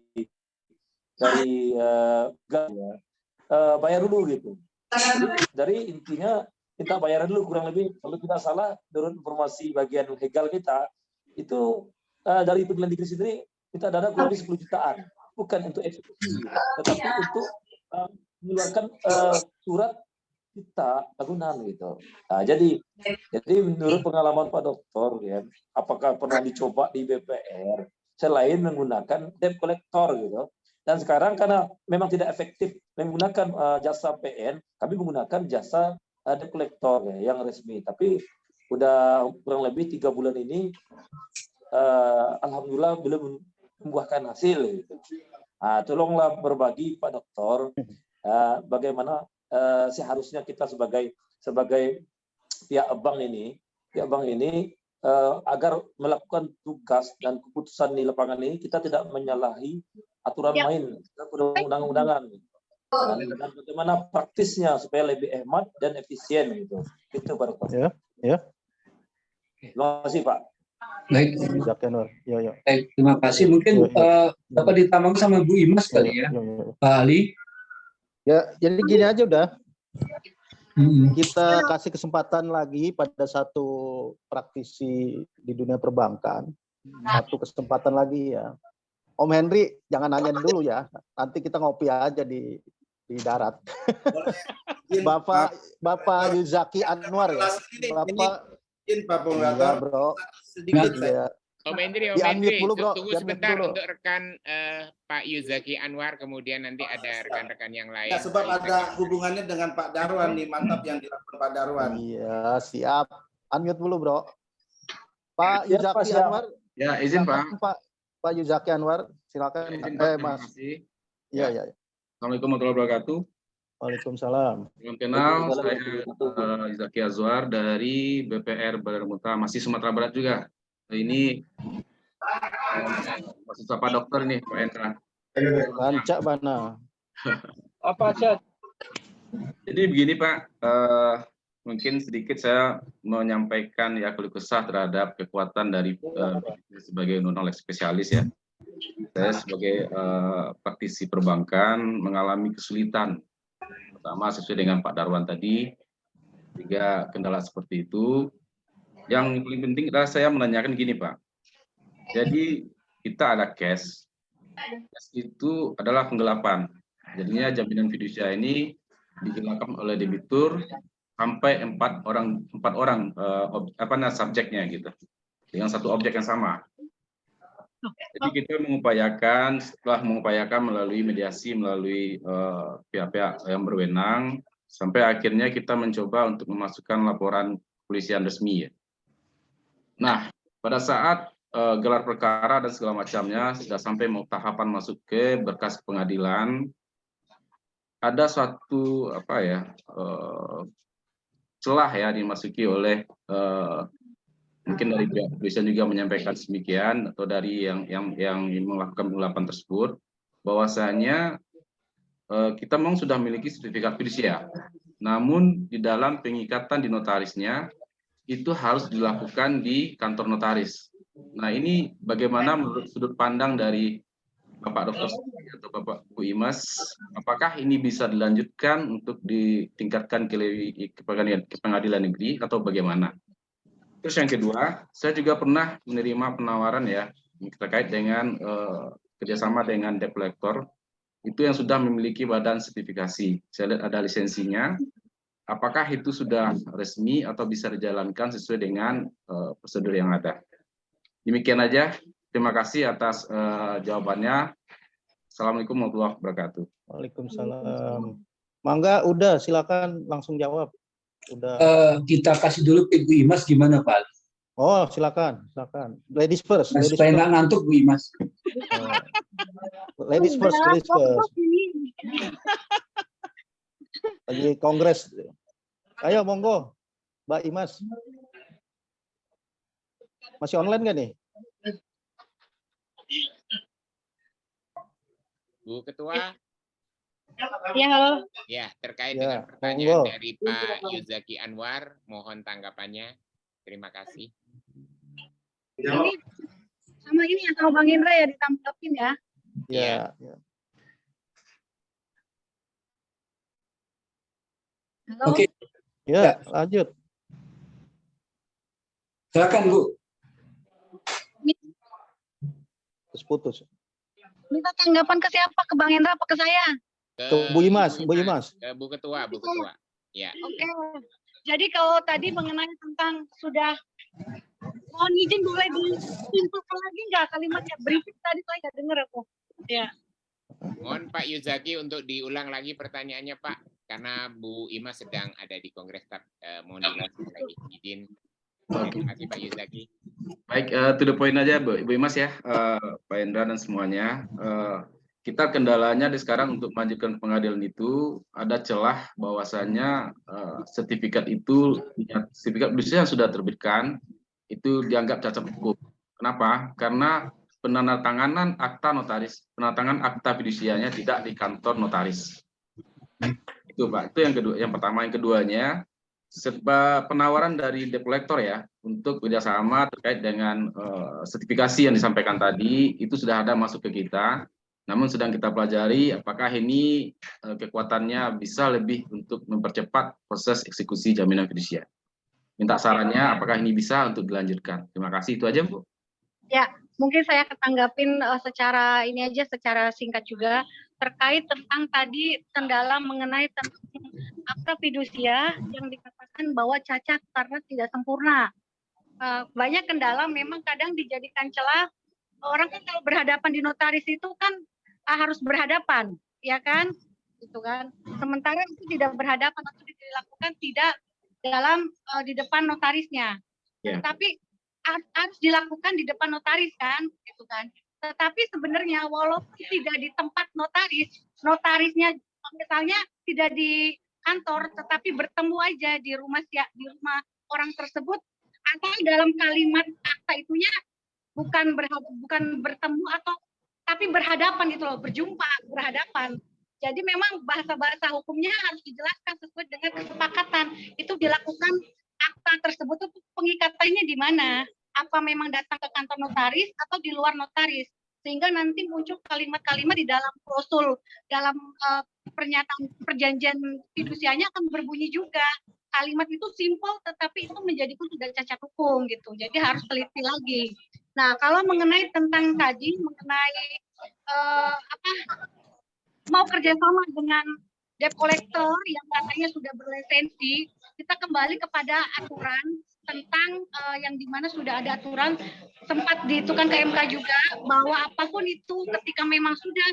bayar dulu gitu. Jadi dari intinya kita bayar dulu kurang lebih, kalau tidak salah menurut informasi bagian legal kita itu dari pengadilan negeri sendiri kita dana kurang lebih 10 jutaan, bukan untuk eksekusi, tetapi untuk mengeluarkan surat kita agunan gitu. Nah, jadi menurut pengalaman Pak Dokter ya, apakah pernah dicoba di BPR selain menggunakan debt collector gitu. Dan sekarang karena memang tidak efektif menggunakan jasa PN, kami menggunakan jasa debt collector ya, yang resmi. Tapi udah kurang lebih 3 bulan ini, alhamdulillah belum membuahkan hasil. Gitu. Nah, tolonglah berbagi Pak Dokter, bagaimana seharusnya kita sebagai pihak bank ini ya Bang ini agar melakukan tugas dan keputusan di lapangan ini kita tidak menyalahi aturan main undang-undangan. Dan bagaimana praktisnya supaya lebih hemat dan efisien gitu. Itu Pak Dokter. Ya. Terima kasih Pak. Baik. Ya. Baik, terima kasih. Mungkin dapat ditambah sama Bu Imas kali ya, Pak Ali. Ya, jadi gini aja udah. Kita kasih kesempatan lagi pada satu praktisi di dunia perbankan. Satu kesempatan lagi ya. Om Henry, jangan nanya dulu ya. Nanti kita ngopi aja di darat. Bapak Yuzaki Anwar ya. Bapak Pak bro. Sedikit ya. Om Hendri, tunggu sebentar untuk rekan Pak Yuzaki Anwar, kemudian nanti ada rekan-rekan yang lain. Ya, sebab ada hubungannya dengan Pak Darwan nih, mantap yang dilakukan Pak Darwan. Iya, siap. Unmute dulu, bro. Pak Yuzaki Anwar. Ya, izin Pak. Pak Yuzaki Anwar, silakan. Mas. Iya. Assalamualaikum warahmatullahi wabarakatuh. Waalaikumsalam. Salam kenal, saya Yuzaki Anwar dari BPR Badan Muta, masih Sumatera Barat juga. Ini maksud Pak Dokter nih, Pak Hendra. Rancak mana? Apa Chat? Jadi begini Pak, mungkin sedikit saya menyampaikan ya keluh kesah terhadap kekuatan dari sebagai non-knowledge spesialis ya. Saya sebagai praktisi perbankan mengalami kesulitan, pertama sesuai dengan Pak Darwan tadi, 3 kendala seperti itu. Yang paling penting adalah saya menanyakan gini Pak, jadi kita ada cash itu adalah penggelapan, jadinya jaminan fidusia ini digelapkan oleh debitur sampai 4 orang subjeknya gitu, dengan satu objek yang sama. Jadi kita setelah mengupayakan melalui mediasi, melalui pihak-pihak yang berwenang, sampai akhirnya kita mencoba untuk memasukkan laporan kepolisian resmi ya. Nah, pada saat gelar perkara dan segala macamnya sudah sampai tahapan masuk ke berkas pengadilan, ada suatu celah ya dimasuki oleh mungkin dari pihak kepolisian juga menyampaikan demikian, atau dari yang melakukan penggelapan tersebut, bahwasanya kita memang sudah memiliki sertifikat fidusia, namun di dalam pengikatan di notarisnya itu harus dilakukan di kantor notaris. Nah ini bagaimana menurut sudut pandang dari Bapak Dokter atau Bapak Bu Imas, apakah ini bisa dilanjutkan untuk ditingkatkan ke pengadilan negeri atau bagaimana? Terus yang kedua, saya juga pernah menerima penawaran ya terkait dengan kerjasama dengan debt collector, itu yang sudah memiliki badan sertifikasi. Saya lihat ada lisensinya. Apakah itu sudah resmi atau bisa dijalankan sesuai dengan prosedur yang ada? Demikian aja. Terima kasih atas jawabannya. Assalamualaikum warahmatullahi wabarakatuh. Waalaikumsalam. Mangga, udah silakan langsung jawab. Udah. Kita kasih dulu ke Bu Imas gimana Pak? Oh, silakan. Ladies first. Supaya nggak ngantuk Bu Imas. Ladies first. Lagi kongres. Ayo monggo, Mbak Imas. Masih online nggak nih? Bu Ketua. Ya, halo. Ya, terkait dengan pertanyaan monggo. dari Pak Yuzaki Anwar, mohon tanggapannya. Terima kasih. Ini sama ini ya, sama Bang Indra ya ditampilin ya. Ya. Halo. Oke. Ya, lanjut. Silakan Bu. Putus. Minta tanggapan ke siapa? Ke Bang Indra apa ke saya? Ke Bu Imas. Ke Bu Ketua. Ya. Oke. Jadi kalau tadi mengenai tentang sudah mohon izin boleh disimpulkan lagi nggak kalimatnya? Berisik tadi saya nggak dengar aku. Ya. Mohon Pak Yuzaki untuk diulang lagi pertanyaannya Pak, karena Bu Imas sedang ada di Kongres. Mohon diulangi lagi, izin. Terima kasih Pak Yuzaki. Baik, to the point aja Bu Imas ya, Pak Hendra dan semuanya. kita kendalanya di sekarang untuk mengajukan pengadilan itu ada celah bahwasannya sertifikat fidusia yang sudah terbitkan itu dianggap cacat hukum. Kenapa? Karena penandatanganan penandatangan akta fidusianya tidak di kantor notaris. Itu Pak, itu yang kedua, yang pertama. Yang keduanya, penawaran dari debt collector ya untuk kerjasama terkait dengan sertifikasi yang disampaikan tadi itu sudah ada masuk ke kita, namun sedang kita pelajari apakah ini kekuatannya bisa lebih untuk mempercepat proses eksekusi jaminan fidusia. Minta sarannya apakah ini bisa untuk dilanjutkan. Terima kasih, itu aja Bu. Ya, mungkin saya ketanggapin secara ini aja, secara singkat juga terkait tentang tadi kendala mengenai tentang akta fidusia yang dikatakan bahwa cacat karena tidak sempurna. Banyak kendala memang kadang dijadikan celah. Orang kan kalau berhadapan di notaris itu kan harus berhadapan, ya kan? Gitu kan. Sementara itu tidak berhadapan atau dilakukan tidak dalam di depan notarisnya. Yeah. Tapi harus dilakukan di depan notaris kan, gitu kan. Tetapi sebenarnya walaupun tidak di tempat notarisnya misalnya tidak di kantor, tetapi bertemu aja di rumah orang tersebut, atau dalam kalimat akta itunya bukan bertemu atau tapi berhadapan gitu loh, berhadapan. Jadi memang bahasa-bahasa hukumnya harus dijelaskan sesuai dengan kesepakatan. Itu dilakukan akta tersebut itu pengikatannya di mana? Apa memang datang ke kantor notaris atau di luar notaris? Sehingga nanti muncul kalimat-kalimat di dalam klausul, dalam pernyataan perjanjian fidusianya akan berbunyi juga. Kalimat itu simpel tetapi itu menjadi pun sudah cacat hukum gitu. Jadi harus teliti lagi. Nah, kalau mengenai tentang tadi mengenai mau kerjasama dengan debt collector yang katanya sudah berlisensi, kita kembali kepada aturan tentang yang dimana sudah ada aturan sempat dihitungkan ke MK juga bahwa apapun itu ketika memang sudah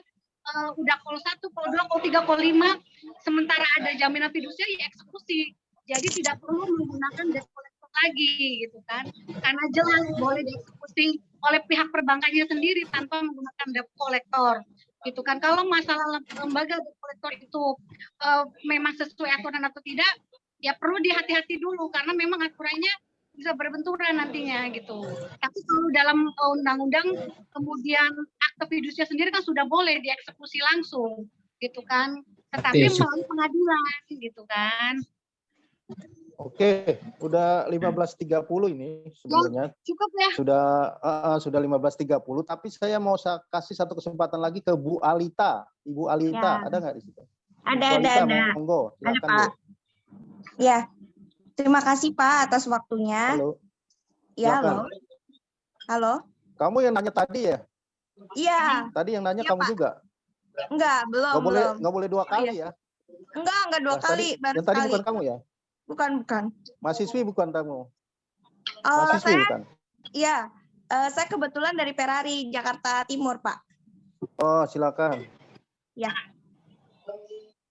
udah call 1, call 2, call 3, call 5 sementara ada jaminan fidusia ya eksekusi. Jadi tidak perlu menggunakan debt collector lagi gitu kan. Karena jelas boleh dieksekusi oleh pihak perbankannya sendiri tanpa menggunakan debt collector. Gitu kan. Kalau masalah lembaga debt collector itu memang sesuai aturan atau tidak, ya perlu dihati-hati dulu karena memang aturannya bisa berbenturan nantinya gitu. Tapi kalau dalam undang-undang kemudian akta fidusia sendiri kan sudah boleh dieksekusi langsung gitu kan. Tetapi melalui pengadilan gitu kan. Oke, udah 15.30 ini sebenarnya. Ya, cukup ya. Sudah 15.30, tapi saya mau kasih satu kesempatan lagi ke Bu Alita. Ibu Alita, ada nggak di situ? Ada. Monggo, silakan, ada, Pak. Bu. Ya, terima kasih Pak atas waktunya. Halo. Ya, halo. Kamu yang nanya tadi ya? Iya. Tadi yang nanya ya, kamu Pak. juga? Enggak, belum. Nggak boleh 2 kali ya? Enggak 2 kali. Yang tadi bukan kamu ya? Bukan. Mahasiswi bukan kamu? Mahasiswi bukan? Iya, saya kebetulan dari Ferrari, Jakarta Timur, Pak. Oh, silakan. Ya.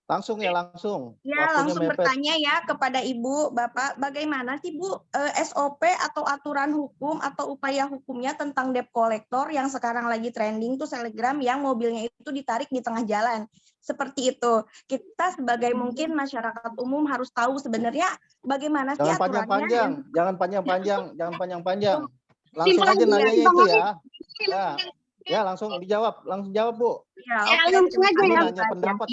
Langsung. Ya, waktunya langsung mepet. Bertanya ya kepada Ibu, Bapak, bagaimana sih Bu SOP atau aturan hukum atau upaya hukumnya tentang debt collector yang sekarang lagi trending tuh Telegram yang mobilnya itu ditarik di tengah jalan. Seperti itu. Kita sebagai mungkin masyarakat umum harus tahu sebenarnya bagaimana sih aturannya. Jangan panjang-panjang. Langsung aja nanya itu ya. Ya, langsung jawab Bu. Ya, langsung aja ya. Nanya pendapat.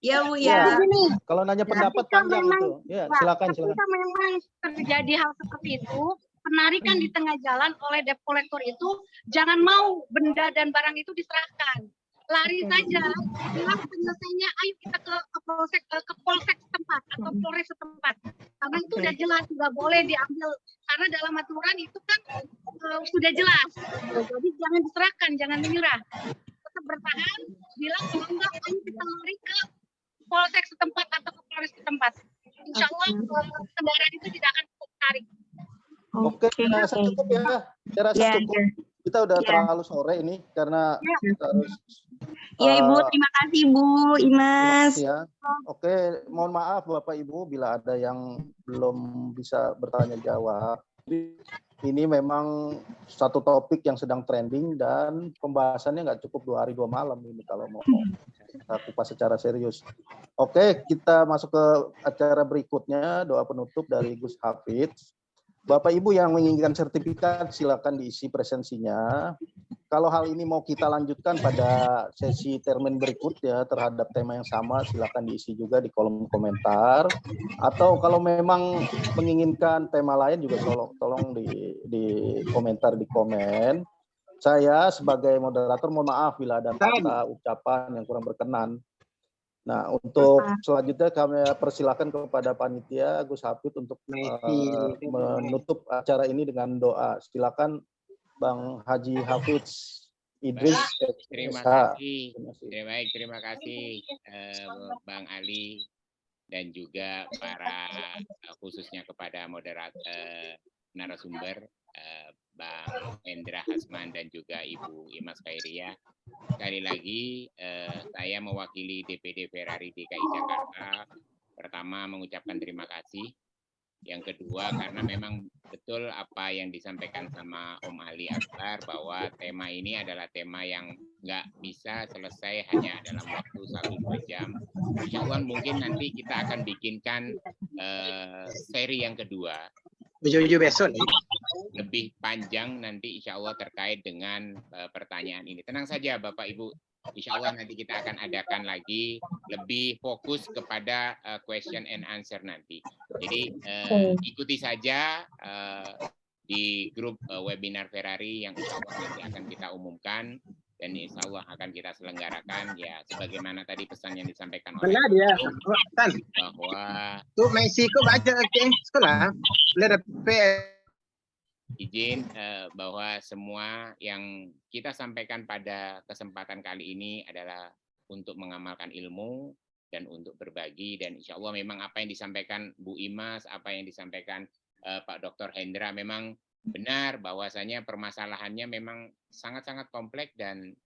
Iya, Bu ya. Kalau nanya pendapat panjang itu. Ya, silakan. Ketika memang terjadi hal seperti itu, penarikan di tengah jalan oleh debt collector itu jangan mau benda dan barang itu diserahkan. Lari saja, bilang penyelesaiannya, ayo kita ke polsek setempat atau polres setempat. Karena itu sudah jelas, nggak boleh diambil. Karena dalam aturan itu kan sudah jelas. Jadi jangan diserahkan, jangan menyerah. Tetap bertahan, bilang kalau enggak, ayo kita lari ke polsek setempat atau ke polres setempat. Insya Allah kendaraan itu tidak akan ditarik. Oke, saya rasa cukup ya. Saya rasa cukup. Kita udah terlalu sore ini karena kita harus. Ya Ibu, terima kasih Bu Imas. Ya. Oke, mohon maaf Bapak Ibu bila ada yang belum bisa bertanya jawab. ini memang satu topik yang sedang trending dan pembahasannya nggak cukup 2 hari 2 malam ini kalau mau kita kupas secara serius. Oke, kita masuk ke acara berikutnya, doa penutup dari Gus Hafidz. Bapak Ibu yang menginginkan sertifikat silakan diisi presensinya. Kalau hal ini mau kita lanjutkan pada sesi termin berikutnya terhadap tema yang sama, silakan diisi juga di kolom komentar. Atau kalau memang menginginkan tema lain juga tolong di komentar di komen. Saya sebagai moderator mohon maaf bila ada kata ucapan yang kurang berkenan. Nah, untuk selanjutnya kami persilakan kepada panitia Gus Hafidz untuk menutup acara ini dengan doa. Silakan Bang Haji Hafidz Idris. Terima kasih. Baik, terima kasih Bang Ali dan juga para khususnya kepada moderator narasumber Bang Hendra Hasman dan juga Ibu Imas Khairiyah. Sekali lagi saya mewakili DPD Ferrari DKI Jakarta. Pertama mengucapkan terima kasih. Yang kedua karena memang betul apa yang disampaikan sama Om Ali Akbar bahwa tema ini adalah tema yang nggak bisa selesai hanya dalam waktu 1-2 jam. Insya Allah mungkin nanti kita akan bikinkan seri yang kedua. Besok lebih panjang nanti insya Allah terkait dengan pertanyaan ini. Tenang saja Bapak Ibu, insya Allah nanti kita akan adakan lagi lebih fokus kepada question and answer nanti. Jadi ikuti saja di grup webinar Ferrari yang insya Allah nanti akan kita umumkan dan insya Allah akan kita selenggarakan ya sebagaimana tadi pesan yang disampaikan oleh bahwa tuh Meksiko baca sekolah izin bahwa semua yang kita sampaikan pada kesempatan kali ini adalah untuk mengamalkan ilmu dan untuk berbagi dan insya Allah memang apa yang disampaikan Bu Imas, apa yang disampaikan Pak Dr. Hendra memang benar bahwasanya permasalahannya memang sangat-sangat kompleks dan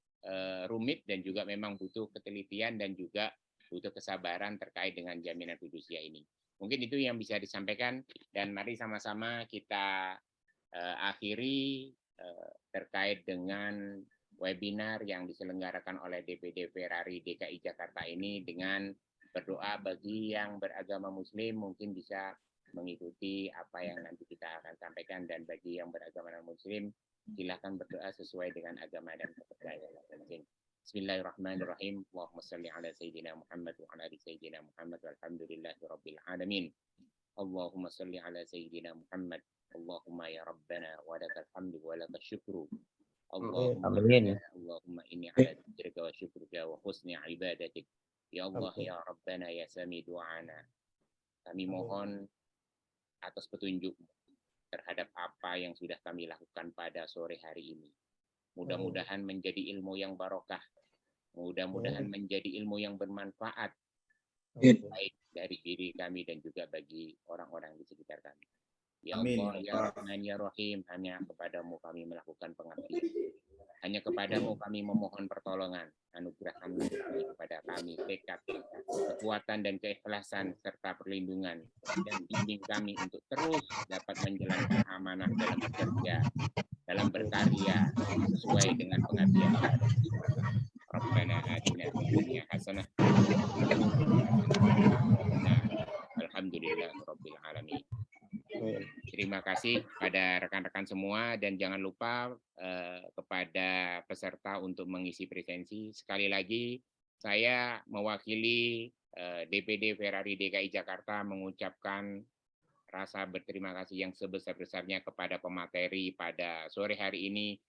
rumit dan juga memang butuh ketelitian dan juga butuh kesabaran terkait dengan jaminan fidusia ini. Mungkin itu yang bisa disampaikan dan mari sama-sama kita akhiri terkait dengan webinar yang diselenggarakan oleh DPD Ferrari DKI Jakarta ini dengan berdoa bagi yang beragama Muslim mungkin bisa mengikuti apa yang nanti kita akan sampaikan dan bagi yang beragama non-Muslim silakan berdoa sesuai dengan agama dan kepercayaan masing-masing. Bismillahirrahmanirrahim. Allahumma shalli ala sayyidina Muhammad wa ala ali sayyidina Muhammad walhamdulillahirabbil alamin. Allahumma shalli ala sayyidina Muhammad. Allahumma ya Rabbana wa lakal hamdu wa lakal syukru. Allahumma inni ala dzikrika wa syukrika wa husni ibadatik. Ya Allah ya Rabbana ya sami du'ana. Kami mohon atas petunjuk terhadap apa yang sudah kami lakukan pada sore hari ini. Mudah-mudahan menjadi ilmu yang barokah. Mudah-mudahan menjadi ilmu yang bermanfaat. Baik dari diri kami dan juga bagi orang-orang di sekitar kami. Ya Allah, ya Rahman, ya Rahim, hanya kepadamu kami melakukan pengabdian. Hanya kepadamu kami memohon pertolongan. Anugerahkanlah kepada kami tekad, kekuatan dan keikhlasan serta perlindungan dan bimbing kami untuk terus dapat menjalankan amanah dalam bekerja, dalam berkarya sesuai dengan pengabdian kita. Rabbana atina fid dunya hasanah. Alhamdulillah rabbil alamin. Terima kasih pada rekan-rekan semua dan jangan lupa kepada peserta untuk mengisi presensi. Sekali lagi saya mewakili DPD Ferrari DKI Jakarta mengucapkan rasa berterima kasih yang sebesar-besarnya kepada pemateri pada sore hari ini,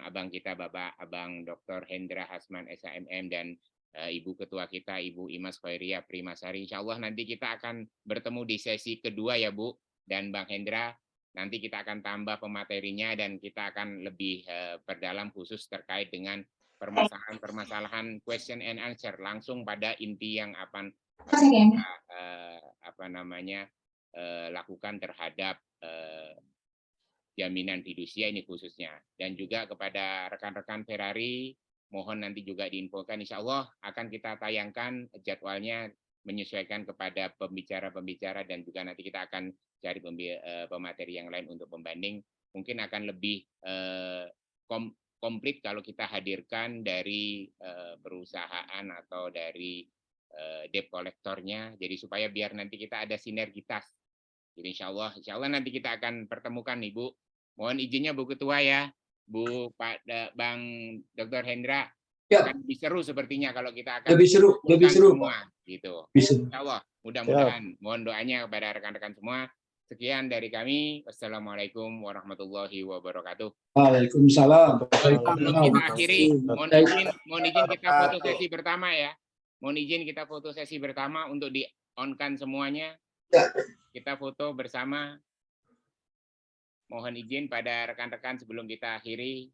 abang kita Bapak Abang Dr. Hendra Hasman SHMM dan Ibu Ketua kita Ibu Imas Khairiyah Primasari. Insya Allah nanti kita akan bertemu di sesi kedua ya Bu. Dan Bang Hendra, nanti kita akan tambah pematerinya dan kita akan lebih perdalam khusus terkait dengan permasalahan question and answer langsung pada inti yang akan lakukan terhadap jaminan fidusia ini khususnya. Dan juga kepada rekan-rekan Ferrari, mohon nanti juga diinfokan, insya Allah akan kita tayangkan jadwalnya menyesuaikan kepada pembicara-pembicara dan juga nanti kita akan cari pemateri yang lain untuk pembanding. Mungkin akan lebih komplit kalau kita hadirkan dari perusahaan atau dari debt kolektornya. Jadi supaya biar nanti kita ada sinergitas. Jadi insya Allah nanti kita akan pertemukan nih Bu. Mohon izinnya Bu Ketua ya, Bu Pak Bang Dr. Hendra. Ya. Akan lebih seru sepertinya kalau kita akan lebih seru semua gitu. Insya Allah mudah-mudahan mohon doanya kepada rekan-rekan semua. Sekian dari kami. Wassalamualaikum warahmatullahi wabarakatuh. Waalaikumsalam. Sebelum kita akhiri, mohon izin kita foto sesi pertama ya. Mohon izin kita foto sesi bersama untuk di-on-kan semuanya. Kita foto bersama. Mohon izin pada rekan-rekan sebelum kita akhiri.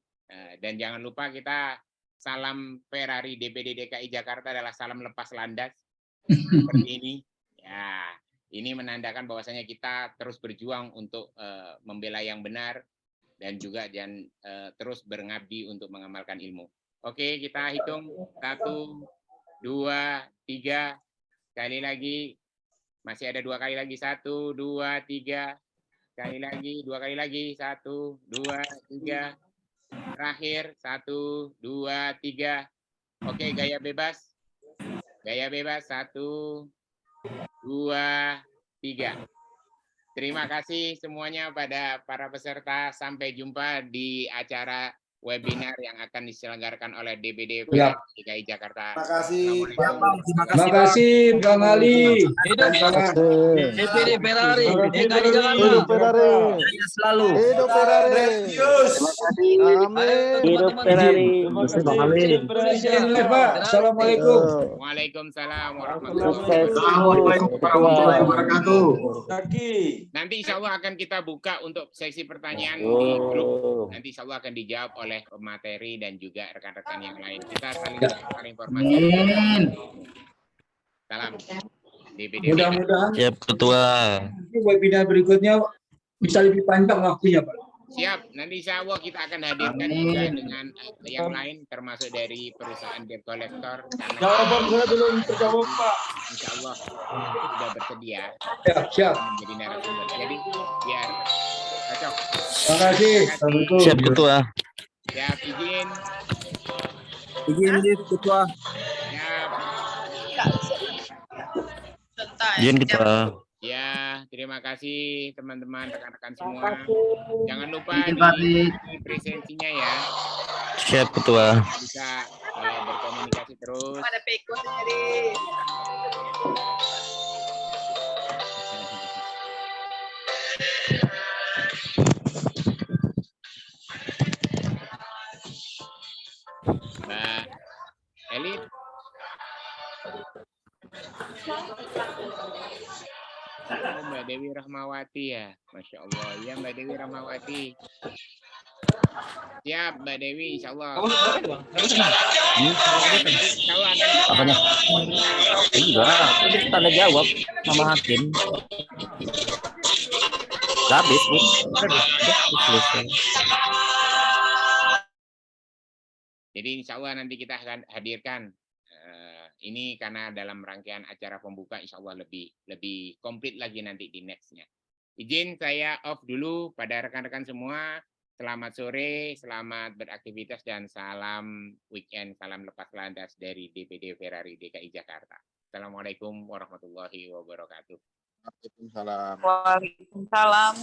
Dan jangan lupa kita salam Ferrari DPD DKI Jakarta adalah salam lepas landas. Seperti ini. Ya, ini menandakan bahwasanya kita terus berjuang untuk membela yang benar dan juga terus berngabdi untuk mengamalkan ilmu. Oke, kita hitung 1, 2, 3. Sekali lagi. Masih ada 2 kali lagi. 1, 2, 3. Sekali lagi, 2 kali lagi. 1, 2, 3. Terakhir 1, 2, 3. Oke, gaya bebas. Gaya bebas 1, 2, 3. Terima kasih semuanya pada para peserta. Sampai jumpa di acara webinar yang akan diselenggarakan oleh DPD DKI Jakarta. Terima kasih. Terima kasih Bang Ali. DPD Ferrari DKI Jakarta. Selalu. Hidup Ferrari. Terima kasih. Amin. Hidup Ferrari. Assalamualaikum. Waalaikumsalam warahmatullahi wabarakatuh. Nanti insya Allah akan kita buka untuk sesi pertanyaan di grup. Nanti insya Allah akan dijawab oleh pemateri dan juga rekan-rekan yang lain. Kita saling informasi. Salam. Mudah-mudahan Siap Ketua. webinar berikutnya bisa lebih panjang waktunya, Pak. Siap. Nanti insya Allah kita akan hadirkan juga dengan yang lain termasuk dari perusahaan debt collector. Jawaban saya belum terjawab, Pak. Insya Allah sudah bersedia. Siap. Menjadi narasumber. Jadi biar cocok. Terima kasih. Assalamualaikum. Siap Ketua. Siap, izin. Izin Ketua. Siap. Izin Ketua. Ya, terima kasih teman-teman, rekan-rekan semua. Jangan lupa di presensinya ya. Siap Ketua. Bisa berkomunikasi terus. Ada Peko sendiri. Mbak Elit. Oh, Mbak Dewi Rahmawati ya, Masya Allah. Ya Mbak Dewi Rahmawati. Siap Mbak Dewi, Insya Allah. Apanya? Enggak, ini tanda jawab sama hakim. Habis, Bu. Selesai. Jadi insya Allah nanti kita akan hadirkan ini karena dalam rangkaian acara pembuka insya Allah lebih komplit lagi nanti di nextnya. Izin saya off dulu pada rekan-rekan semua. Selamat sore, selamat beraktivitas dan salam weekend, salam lepas landas dari DPD Ferrari DKI Jakarta. Assalamualaikum warahmatullahi wabarakatuh. Waalaikumsalam. Waalaikumsalam.